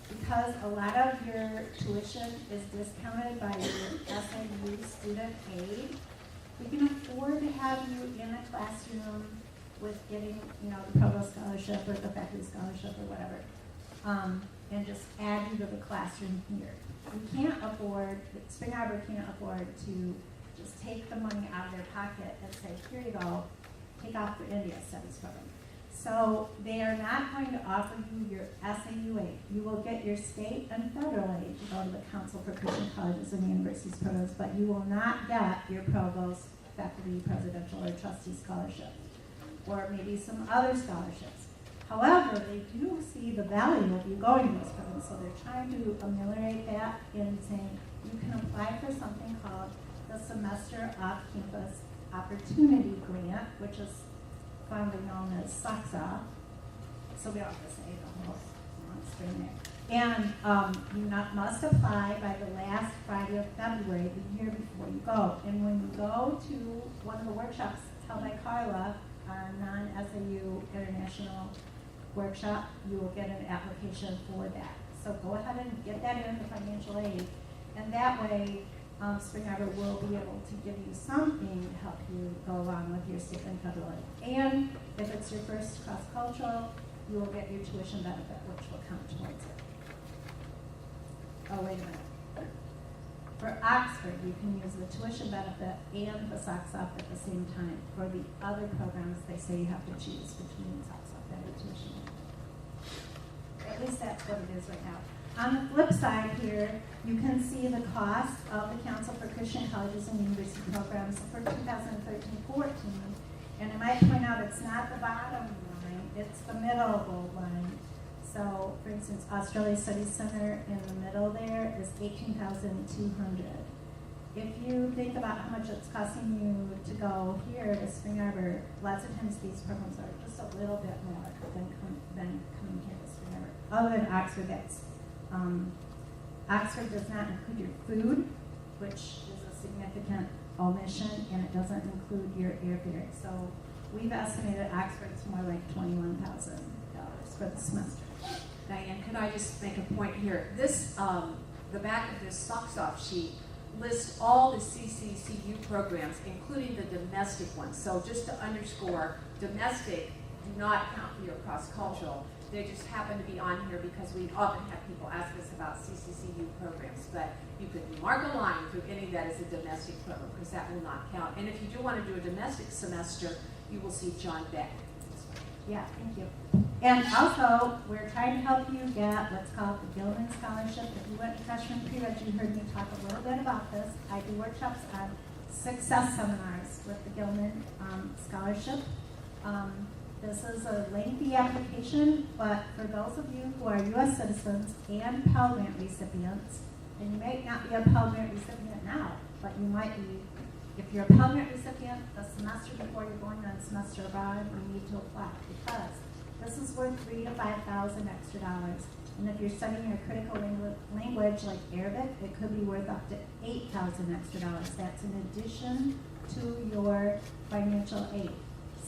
because a lot of your tuition is discounted by your SIU student aid, we can afford to have you in a classroom with getting, the provost scholarship or the faculty scholarship or whatever, and just add you to the classroom here. We can't afford, Spring Arbor can't afford to just take the money out of their pocket and say, here you go, take off for India Studies program. So they are not going to offer you your SAU aid. You will get your state and federal aid to go to the Council for Christian Colleges and Universities programs, but you will not get your provost, faculty, presidential, or trustee scholarship, or maybe some other scholarships. However, they do see the value of you going to these programs, so they're trying to ameliorate that in saying you can apply for something called the Semester Off-Campus Opportunity Grant, which is commonly known as SOCSA. So we don't have to say the whole screen there. And you must apply by the last Friday of February, the year before you go. And when you go to one of the workshops held by Carla, our non-SAU international workshop, you will get an application for that. So go ahead and get that in for financial aid. And that way, Spring Arbor will be able to give you something to help you go along with your state and federal aid. And if it's your first cross-cultural, you will get your tuition benefit, which will count towards it. Oh, wait a minute. For Oxford, you can use the tuition benefit and the SOCSOP at the same time. For the other programs, they say you have to choose between SOCSOP and the tuition. At least that's what it is right now. On the flip side here, you can see the cost of the Council for Christian Colleges and University Programs for 2013-14. And I might point out it's not the bottom line, it's the middle line. So, for instance, Australia Studies Center in the middle there is $18,200. If you think about how much it's costing you to go here to Spring Arbor, lots of times these programs are just a little bit more than coming here to Spring Arbor. Other than Oxford, Oxford does not include your food, which is a significant omission, and it doesn't include your airfare. So we've estimated Oxford's more like $21,000 for the semester. Diane, could I just make a point here? This, the back of this SOCSOP sheet lists all the CCCU programs, including the domestic ones. So just to underscore, domestic do not count for your cross-cultural. They just happen to be on here because we often have people ask us about CCCU programs. But you could mark a line through any that is a domestic program because that will not count. And if you do want to do a domestic semester, you will see John Beck. Yeah, thank you. And also, we're trying to help you get what's called the Gilman Scholarship. If you went to freshman pre-reg, you heard me talk a little bit about this. I do workshops on success seminars with the Gilman Scholarship. This is a lengthy application, but for those of you who are U.S. citizens and Pell Grant recipients, and you may not be a Pell Grant recipient now, but you might be. If you're a Pell Grant recipient, the semester before you're going on semester abroad, you need to apply because this is worth $3,000 to $5,000 extra dollars. And if you're studying a critical language like Arabic, it could be worth up to $8,000 extra dollars. That's in addition to your financial aid.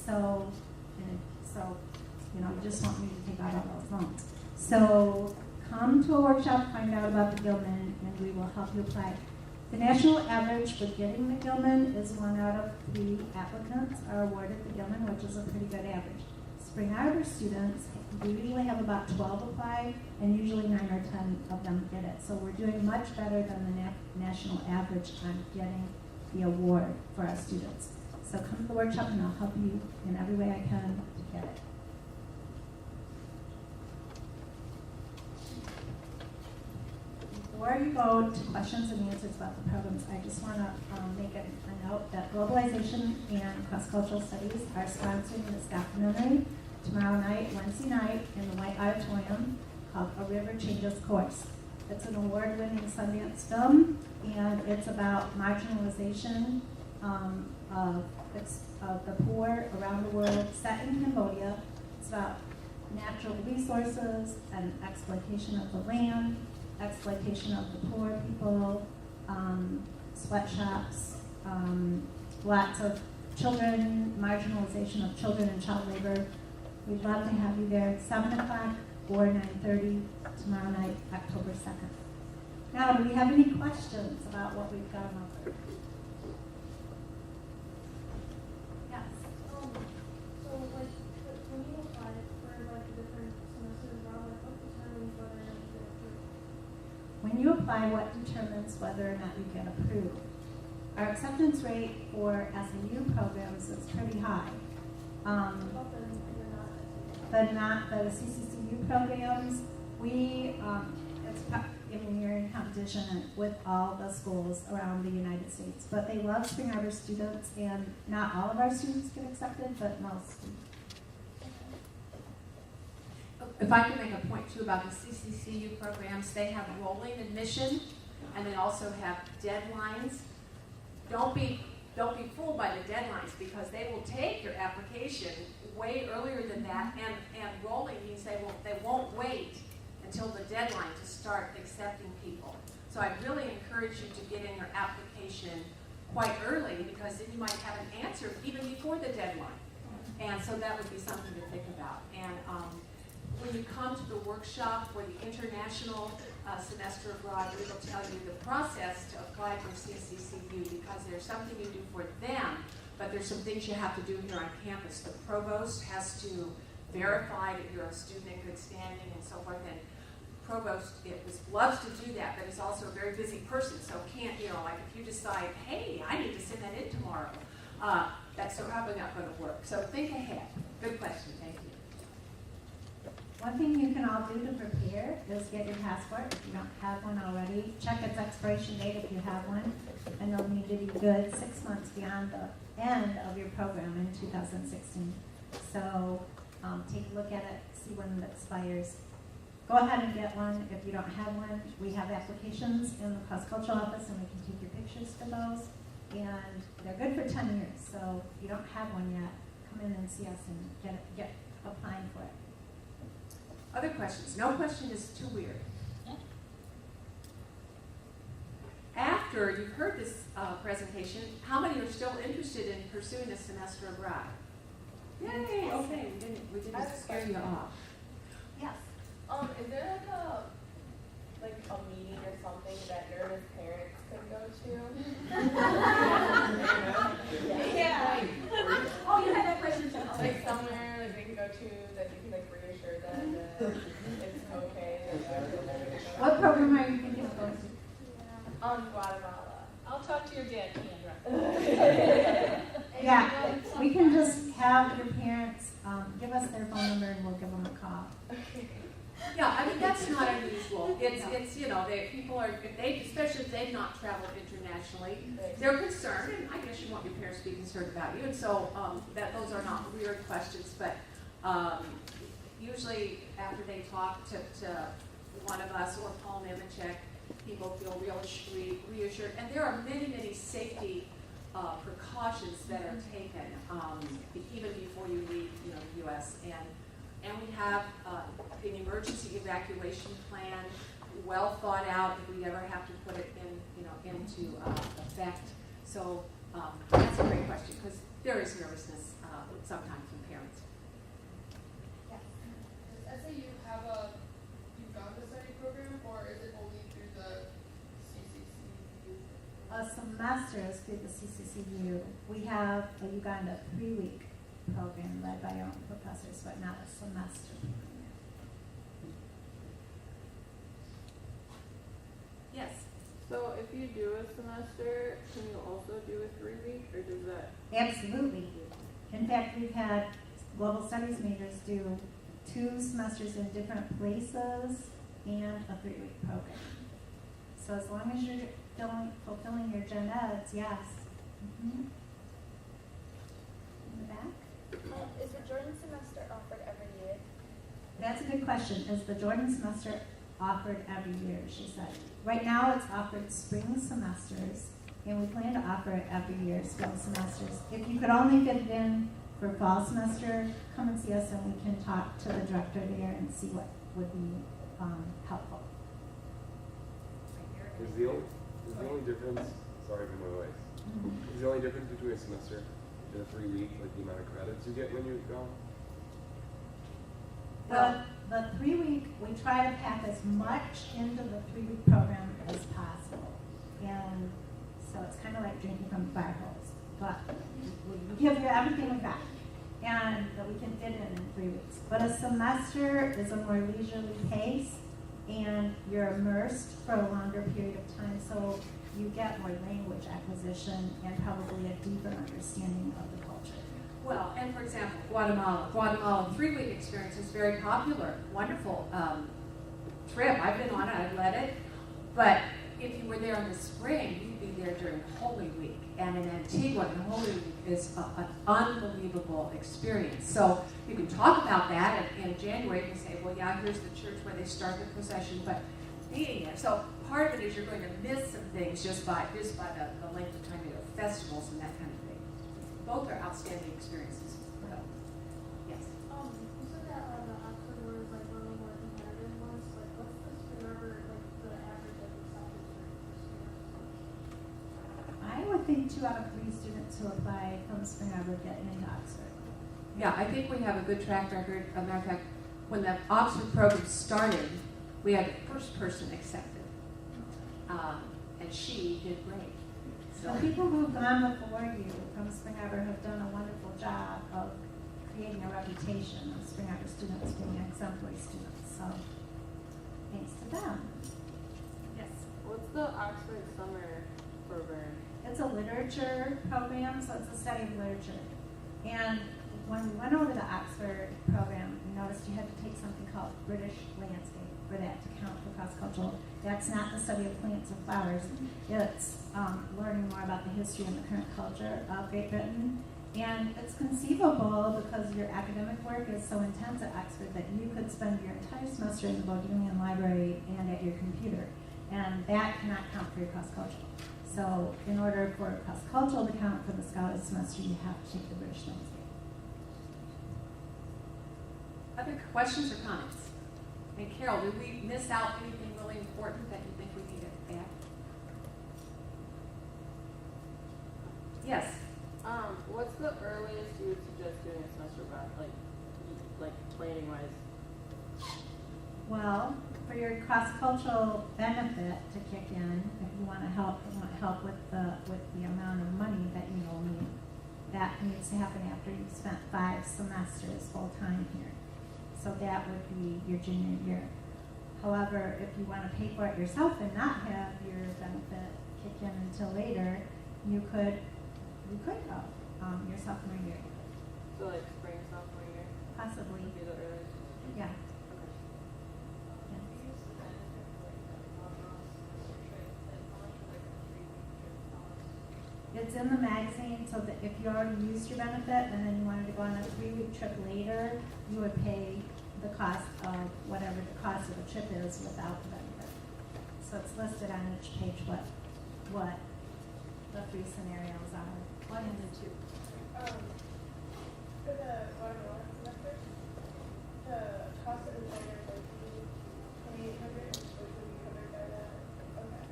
So you just want me to take out all those loans. So come to a workshop, find out about the Gilman, and we will help you apply. The national average for getting the Gilman is 1 out of 3 applicants are awarded the Gilman, which is a pretty good average. Spring Arbor students usually have about 12 apply, and usually 9 or 10 of them get it. So we're doing much better than the national average on getting the award for our students. So come to the workshop and I'll help you in every way I can to get it. Before you go to questions and answers about the programs, I just want to make a note that globalization and cross-cultural studies are sponsoring this documentary tomorrow night, Wednesday night, in the White Auditorium called A River Changes Course. It's an award-winning Sundance film, and it's about marginalization of the poor around the world, set in Cambodia. It's about natural resources and exploitation of the land, exploitation of the poor people, sweatshops, lots of children, marginalization of children and child labor. We'd love to have you there at 7 o'clock or 9:30 tomorrow night, October 2nd. Now, do we have any questions about what we've gone over? Yes. So like when you apply for like different semesters, what determines whether or not you get approved? When you apply, what determines whether or not you get approved? Our acceptance rate for SAU programs is pretty high. The CCCU programs, you're in competition with all the schools around the United States, but they love Spring Arbor students, and not all of our students get accepted, but most do. If I could make a point too about the CCCU programs, they have rolling admission, and they also have deadlines. Don't be fooled by the deadlines, because they will take your application way earlier than that, and rolling means they won't wait until the deadline to start accepting people. So I really encourage you to get in your application quite early, because then you might have an answer even before the deadline. And so that would be something to think about. And when you come to the workshop for the international semester abroad, we will tell you the process to apply for CCCU, because there's something you do for them, but there's some things you have to do here on campus. The provost has to verify that you're a student in good standing and so forth. And provost loves to do that, but is also a very busy person, so can't, like if you decide, hey, I need to send that in tomorrow, that's probably not going to work. So think ahead. Good question. Thank you. One thing you can all do to prepare is get your passport if you don't have one already. Check its expiration date if you have one, and you'll need to be good 6 months beyond the end of your program in 2016. So take a look at it, see when it expires. Go ahead and get one. If you don't have one, we have applications in the cross-cultural office, and we can take your pictures for those. And they're good for 10 years, so if you don't have one yet, come in and see us and get applying for it. Other questions? No question is too weird. After you've heard this presentation, how many are still interested in pursuing a semester abroad? Yay! Okay, we didn't scare you off. Yes. Is there like a meeting or something that nervous parents could go to? Yeah. Oh, you had that question too. Like somewhere like they can go to that you can like reassure them that it's okay. What program are you thinking of going to? Guatemala. I'll talk to your dad, Kendra. Yeah, we can just have your parents give us their phone number, and we'll give them a call. Yeah, I mean, that's not unusual. It's people are, especially if they've not traveled internationally, they're concerned, and I guess you want your parents to be concerned about you, and so those are not weird questions, but usually after they talk to one of us or Paul Nemechek, people feel really reassured, and there are many, many safety precautions that are taken even before you leave the U.S. And we have an emergency evacuation plan, well thought out if we ever have to put it into effect. So that's a great question, because there is nervousness sometimes from parents. Does SAU have a Uganda study program, or is it only through the CCCU? A semester is through the CCCU. We have a Uganda 3-week program led by our own professors, but not a semester program. Yes. So if you do a semester, can you also do a 3-week, or does that? Absolutely. In fact, we've had global studies majors do 2 semesters in different places and a 3-week program. So as long as you're fulfilling your gen eds, yes. In the back? Is the Jordan semester offered every year? That's a good question. Is the Jordan semester offered every year, she said. Right now it's offered spring semesters, and we plan to offer it every year, spring semesters. If you could only fit it in for fall semester, come and see us, and we can talk to the director there and see what would be helpful. Is the only difference, sorry for my voice, is the only difference between a semester the 3 week, like the amount of credits you get when you go? The 3 week, we try to pack as much into the 3 week program as possible. And so it's kind of like drinking from a fire hose. But we give you everything we got, and that we can fit in 3 weeks. But a semester is a more leisurely pace, and you're immersed for a longer period of time, so you get more language acquisition and probably a deeper understanding of the culture. Well, and for example, Guatemala 3-week experience is very popular, wonderful trip. I've been on it, I've led it, but if you were there in the spring, you'd be there during Holy Week. And in Antigua, the Holy Week is an unbelievable experience. So you can talk about that in January. You can say, well, yeah, here's the church where they start the procession, but being there. So part of it is you're going to miss some things just by the length of time you have festivals and that kind of thing. Both are outstanding experiences. Yes. You said that the Oxford one is like one of the more competitive ones. Like, what's the Spring Arbor, like the average of the South District? I would think 2 out of 3 students who apply from Spring Arbor get into Oxford. Yeah, I think we have a good track record. As a matter of fact, when the Oxford program started, we had the first person accepted, and she did great. So people who've gone before you from Spring Arbor have done a wonderful job of creating a reputation of Spring Arbor students being exemplary students. So thanks to them. Yes. What's the Oxford Summer program? It's a literature program, so it's a study of literature. And when we went over the Oxford program, we noticed you had to take something called British landscape for that to count for cross-cultural. That's not the study of plants and flowers. It's learning more about the history and the current culture of Great Britain. And it's conceivable, because your academic work is so intense at Oxford, that you could spend your entire semester in the Bodleian Library and at your computer. And that cannot count for your cross-cultural. So in order for cross-cultural to count for the scholarly semester, you have to take the British landscape. Other questions or comments? And Carol, did we miss out anything really important that you think we need to add? Yes. What's the earliest you would suggest doing a semester abroad, like planning wise? Well, for your cross-cultural benefit to kick in, if you want help with the amount of money that you will need, that needs to happen after you've spent 5 semesters full time here. So that would be your junior year. However, if you want to pay for it yourself and not have your benefit kick in until later, you could go your sophomore year. So like spring sophomore year? Possibly. Would be the earliest? Yeah. Okay. It's in the magazine, so that if you already used your benefit and then you wanted to go on a 3-week trip later, you would pay the cost of whatever the cost of the trip is without the benefit. So it's listed on each page what the 3 scenarios are. 1 and 2. For the Guatemala semester, the cost of the dinner would be $2,800, which would be covered by the, okay.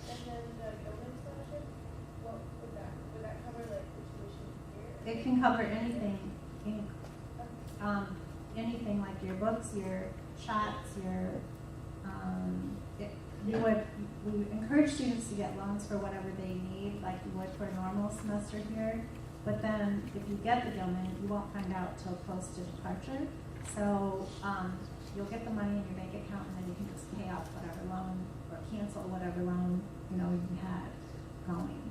And then the Gilman scholarship, what would that cover, like, the tuition here? It can cover anything, anything like your books, your shots, we encourage students to get loans for whatever they need, like you would for a normal semester here. But then if you get the Gilman, you won't find out till close to departure. So you'll get the money in your bank account, and then you can just pay off whatever loan or cancel whatever loan you had going.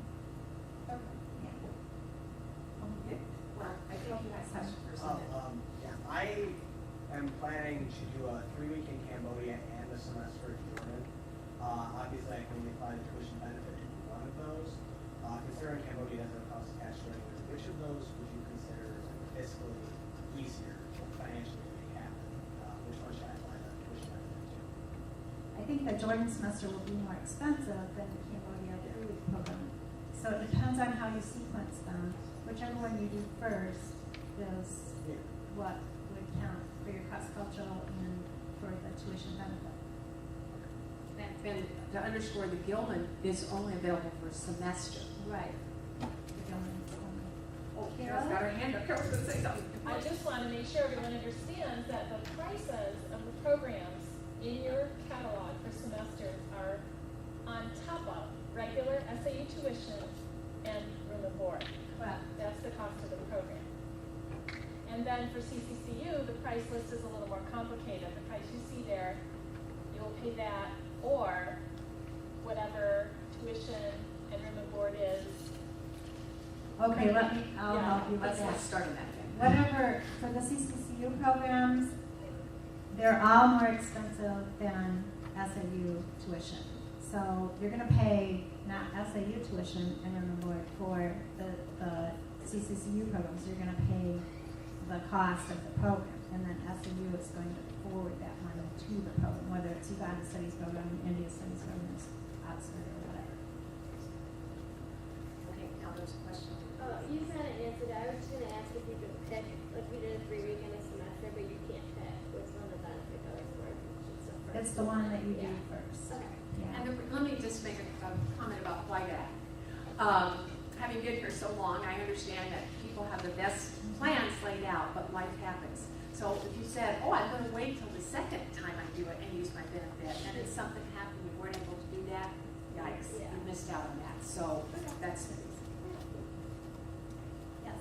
Okay. Yeah. Okay. Well, I think you guys have first. Yeah, I am planning to do a 3-week in Cambodia and a semester in Jordan. Obviously, I can only apply the tuition benefit to one of those. Considering Cambodia has a cost attached to it, which of those would you consider fiscally easier financially to make happen? Which one should I apply the tuition benefit to? I think the Jordan semester will be more expensive than the Cambodia 3-week program. So it depends on how you sequence them. Whichever one you do first is what would count for your cross-cultural and for the tuition benefit. And to underscore, the Gilman is only available for a semester. Right. The Gilman is only. Oh, Carol? got her hand up. Carol's gonna say something. I just want to make sure everyone understands that the prices of the programs in your catalog for semesters are on top of regular SAU tuition and room and board. Well, That's the cost of the program. And then for CCCU, the price list is a little more complicated. The price you see there, you'll pay that or whatever tuition and room and board is. okay, I'll Yeah, help you with Let's that. start on that again. Whatever, for the CCCU programs, they're all more expensive than SAU tuition. So you're gonna pay not SAU tuition and room and board for the CCCU programs. You're gonna pay the cost of the program, and then SAU is going to forward that money to the program, whether it's Uganda Studies program, India Studies program, Oxford, or whatever. Okay, now there's a question. You kind of answered it. I was just going to ask if you could pick, like we did a 3-week in a semester, but you can't pick which one the benefit goes for. It's the one that you do Yeah. first. Okay. Yeah. And let me just make a comment about why that. Having been here so long, I understand that people have the best plans laid out, but life happens. So if you said, oh, I'm going to wait till the second time I do it and use my benefit, and then something happened, you weren't able to do that, yikes, Yeah. you missed out on that. So that's the reason. Yes.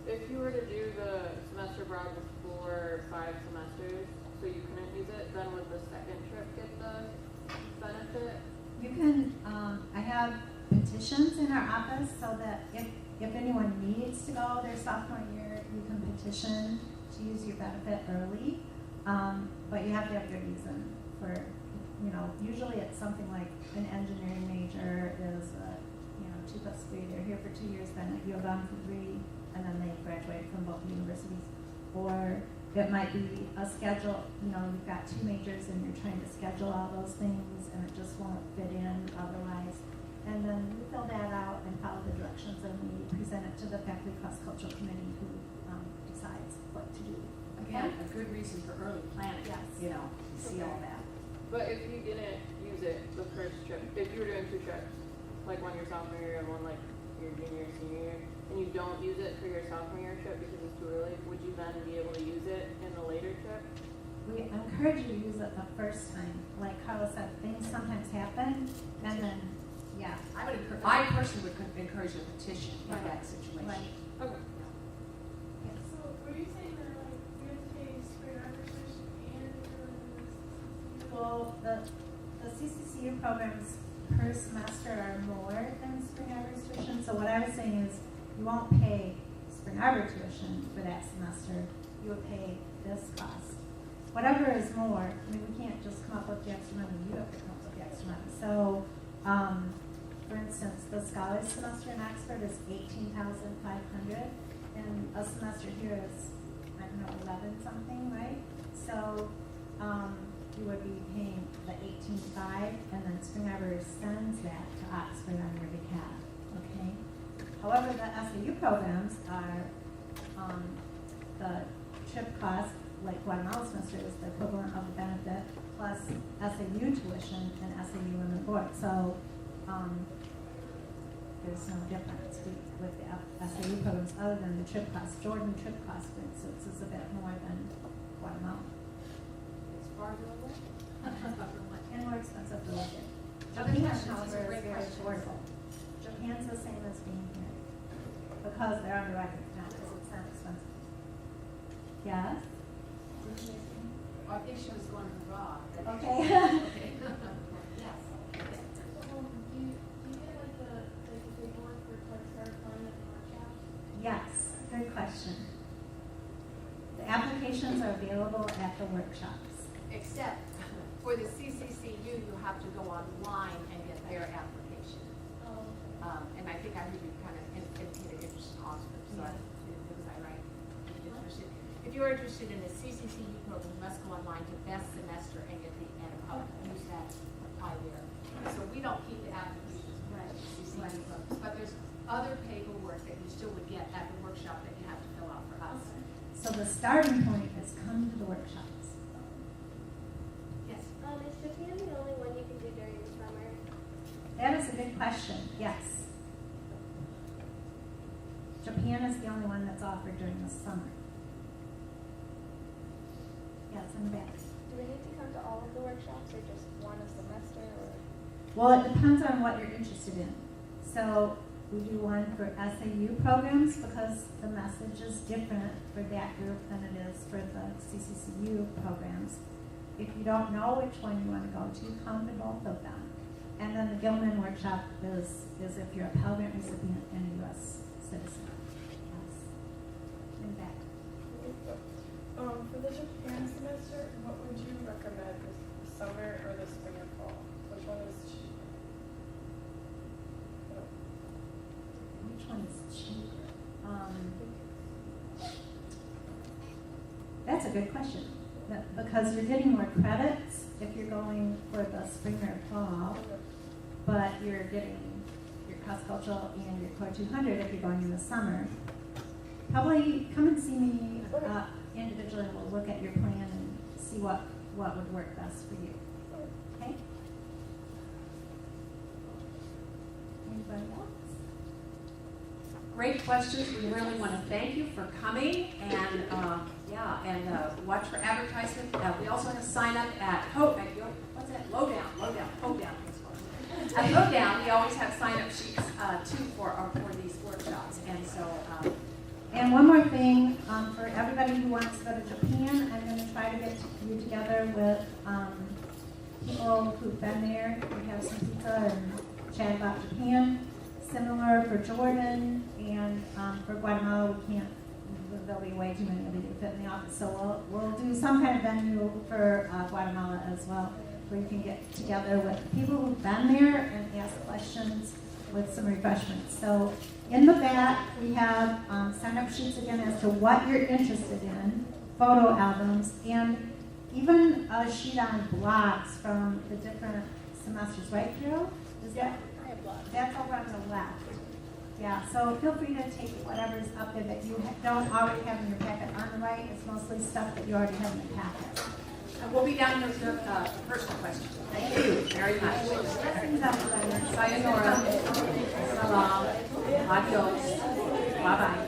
If you were to do the semester abroad before 5 semesters, so you couldn't use it, then would the second trip get the benefit? You can, I have petitions in our office so that if anyone needs to go their sophomore year, you can petition to use your benefit early. But you have to have your reason for, usually it's something like an engineering major is, 2 + 3, they're here for 2 years, then you're gone for 3, and then they graduate from both universities. Or it might be a schedule, you've got 2 majors and you're trying to schedule all those things and it just won't fit in otherwise. And then we fill that out and follow the directions and we present it to the faculty cross-cultural committee who decides what to do. Again, a good reason for early planning. Yes. You see all that. But if you didn't use it the first trip, if you were doing 2 trips, like one your sophomore year and one like your junior, senior year, and you don't use it for your sophomore year trip because it's too early, would you then be able to use it in the later trip? We encourage you to use it the first time. Like Carla said, things sometimes happen and then, yeah. I personally would encourage a petition in Right. that situation. Right. Okay. Yes. So were you saying that like you have to pay Spring Arbor tuition and CCCU? Well, the CCCU programs per semester are more than Spring Arbor tuition. So what I was saying is you won't pay Spring Arbor tuition for that semester. You would pay this cost. Whatever is more, we can't just come up with the extra money. You have to come up with the extra money. So, for instance, the scholars semester in Oxford is $18,500, and a semester here is, 11 something, right? So, you would be paying the $18,500, and then Spring Arbor sends that to Oxford on your behalf. Okay. However, the SAU programs are the trip cost, like Guatemala semester, is the equivalent of the benefit plus SAU tuition and SAU room and board. So there's no difference with the SAU programs other than the trip cost. Jordan trip cost, for instance, is a bit more than Guatemala. It's farther away. And more expensive to live in. Other Japan, questions? These are however, is great very questions. affordable. Japan's the same as being here because they're underwriting, not because it's not expensive. Yes? I think she was going to Rob. Okay. Yes. So do you get like the paperwork for like start applying at the workshops? Yes, good question. The applications are available at the workshops. Except for the CCCU, you have to go online and get their application. And I think I heard you kind of indicated interest in Oxford, so Yeah. was I right? If you're interested in the CCCU program, you must go online to best semester and get the, use that, apply there. So we don't keep the applications for the CCCU programs, but there's other paperwork that you still would get at the workshop that you have to fill out for us. So the starting point is come to the workshops. Yes. Is Japan the only one you can do during the summer? That is a good question, yes. Japan is the only one that's offered during the summer. Yes, in the back. Do we need to come to all of the workshops or just one a semester or? Well, it depends on what you're interested in. So we do one for SAU programs because the message is different for that group than it is for the CCCU programs. If you don't know which one you want to go to, come to both of them. And then the Gilman workshop is if you're a Pell Grant recipient and a U.S. citizen. Yes. In fact. For the Japan semester, what would you recommend, the summer or the spring or fall? Which one is cheaper? Which one is cheaper? That's a good question. Because you're getting more credits if you're going for the spring or fall, but you're getting your cross-cultural and your core 200 if you're going in the summer. Probably come and see me individually, and we'll look at your plan and see what would work best for you. Okay? Anybody else? Great questions. We really want to thank you for coming and watch for advertisement. We also have to sign up at what's that? Lowdown. At Lowdown, we always have sign-up sheets too for these workshops, and so. And one more thing, for everybody who wants to go to Japan, I'm going to try to get you together with people who've been there. We have some pizza and chat about Japan. Similar for Jordan and for Guatemala, there'll be way too many of you to fit in the office. So we'll do some kind of venue for Guatemala as well, where you can get together with people who've been there and ask questions with some refreshments. So in the back, we have sign-up sheets again as to what you're interested in, photo albums, and even a sheet on blogs from the different semesters, right, Carol? Is that? That's over on the left. Yeah, so feel free to take whatever's up there that you don't already have in your packet. On the right, it's mostly stuff that you already have in your packet. And we'll be down here for the personal question. Thank you very much. Blessings, everybody. Sayonara. Salam. Adios. Bye-bye.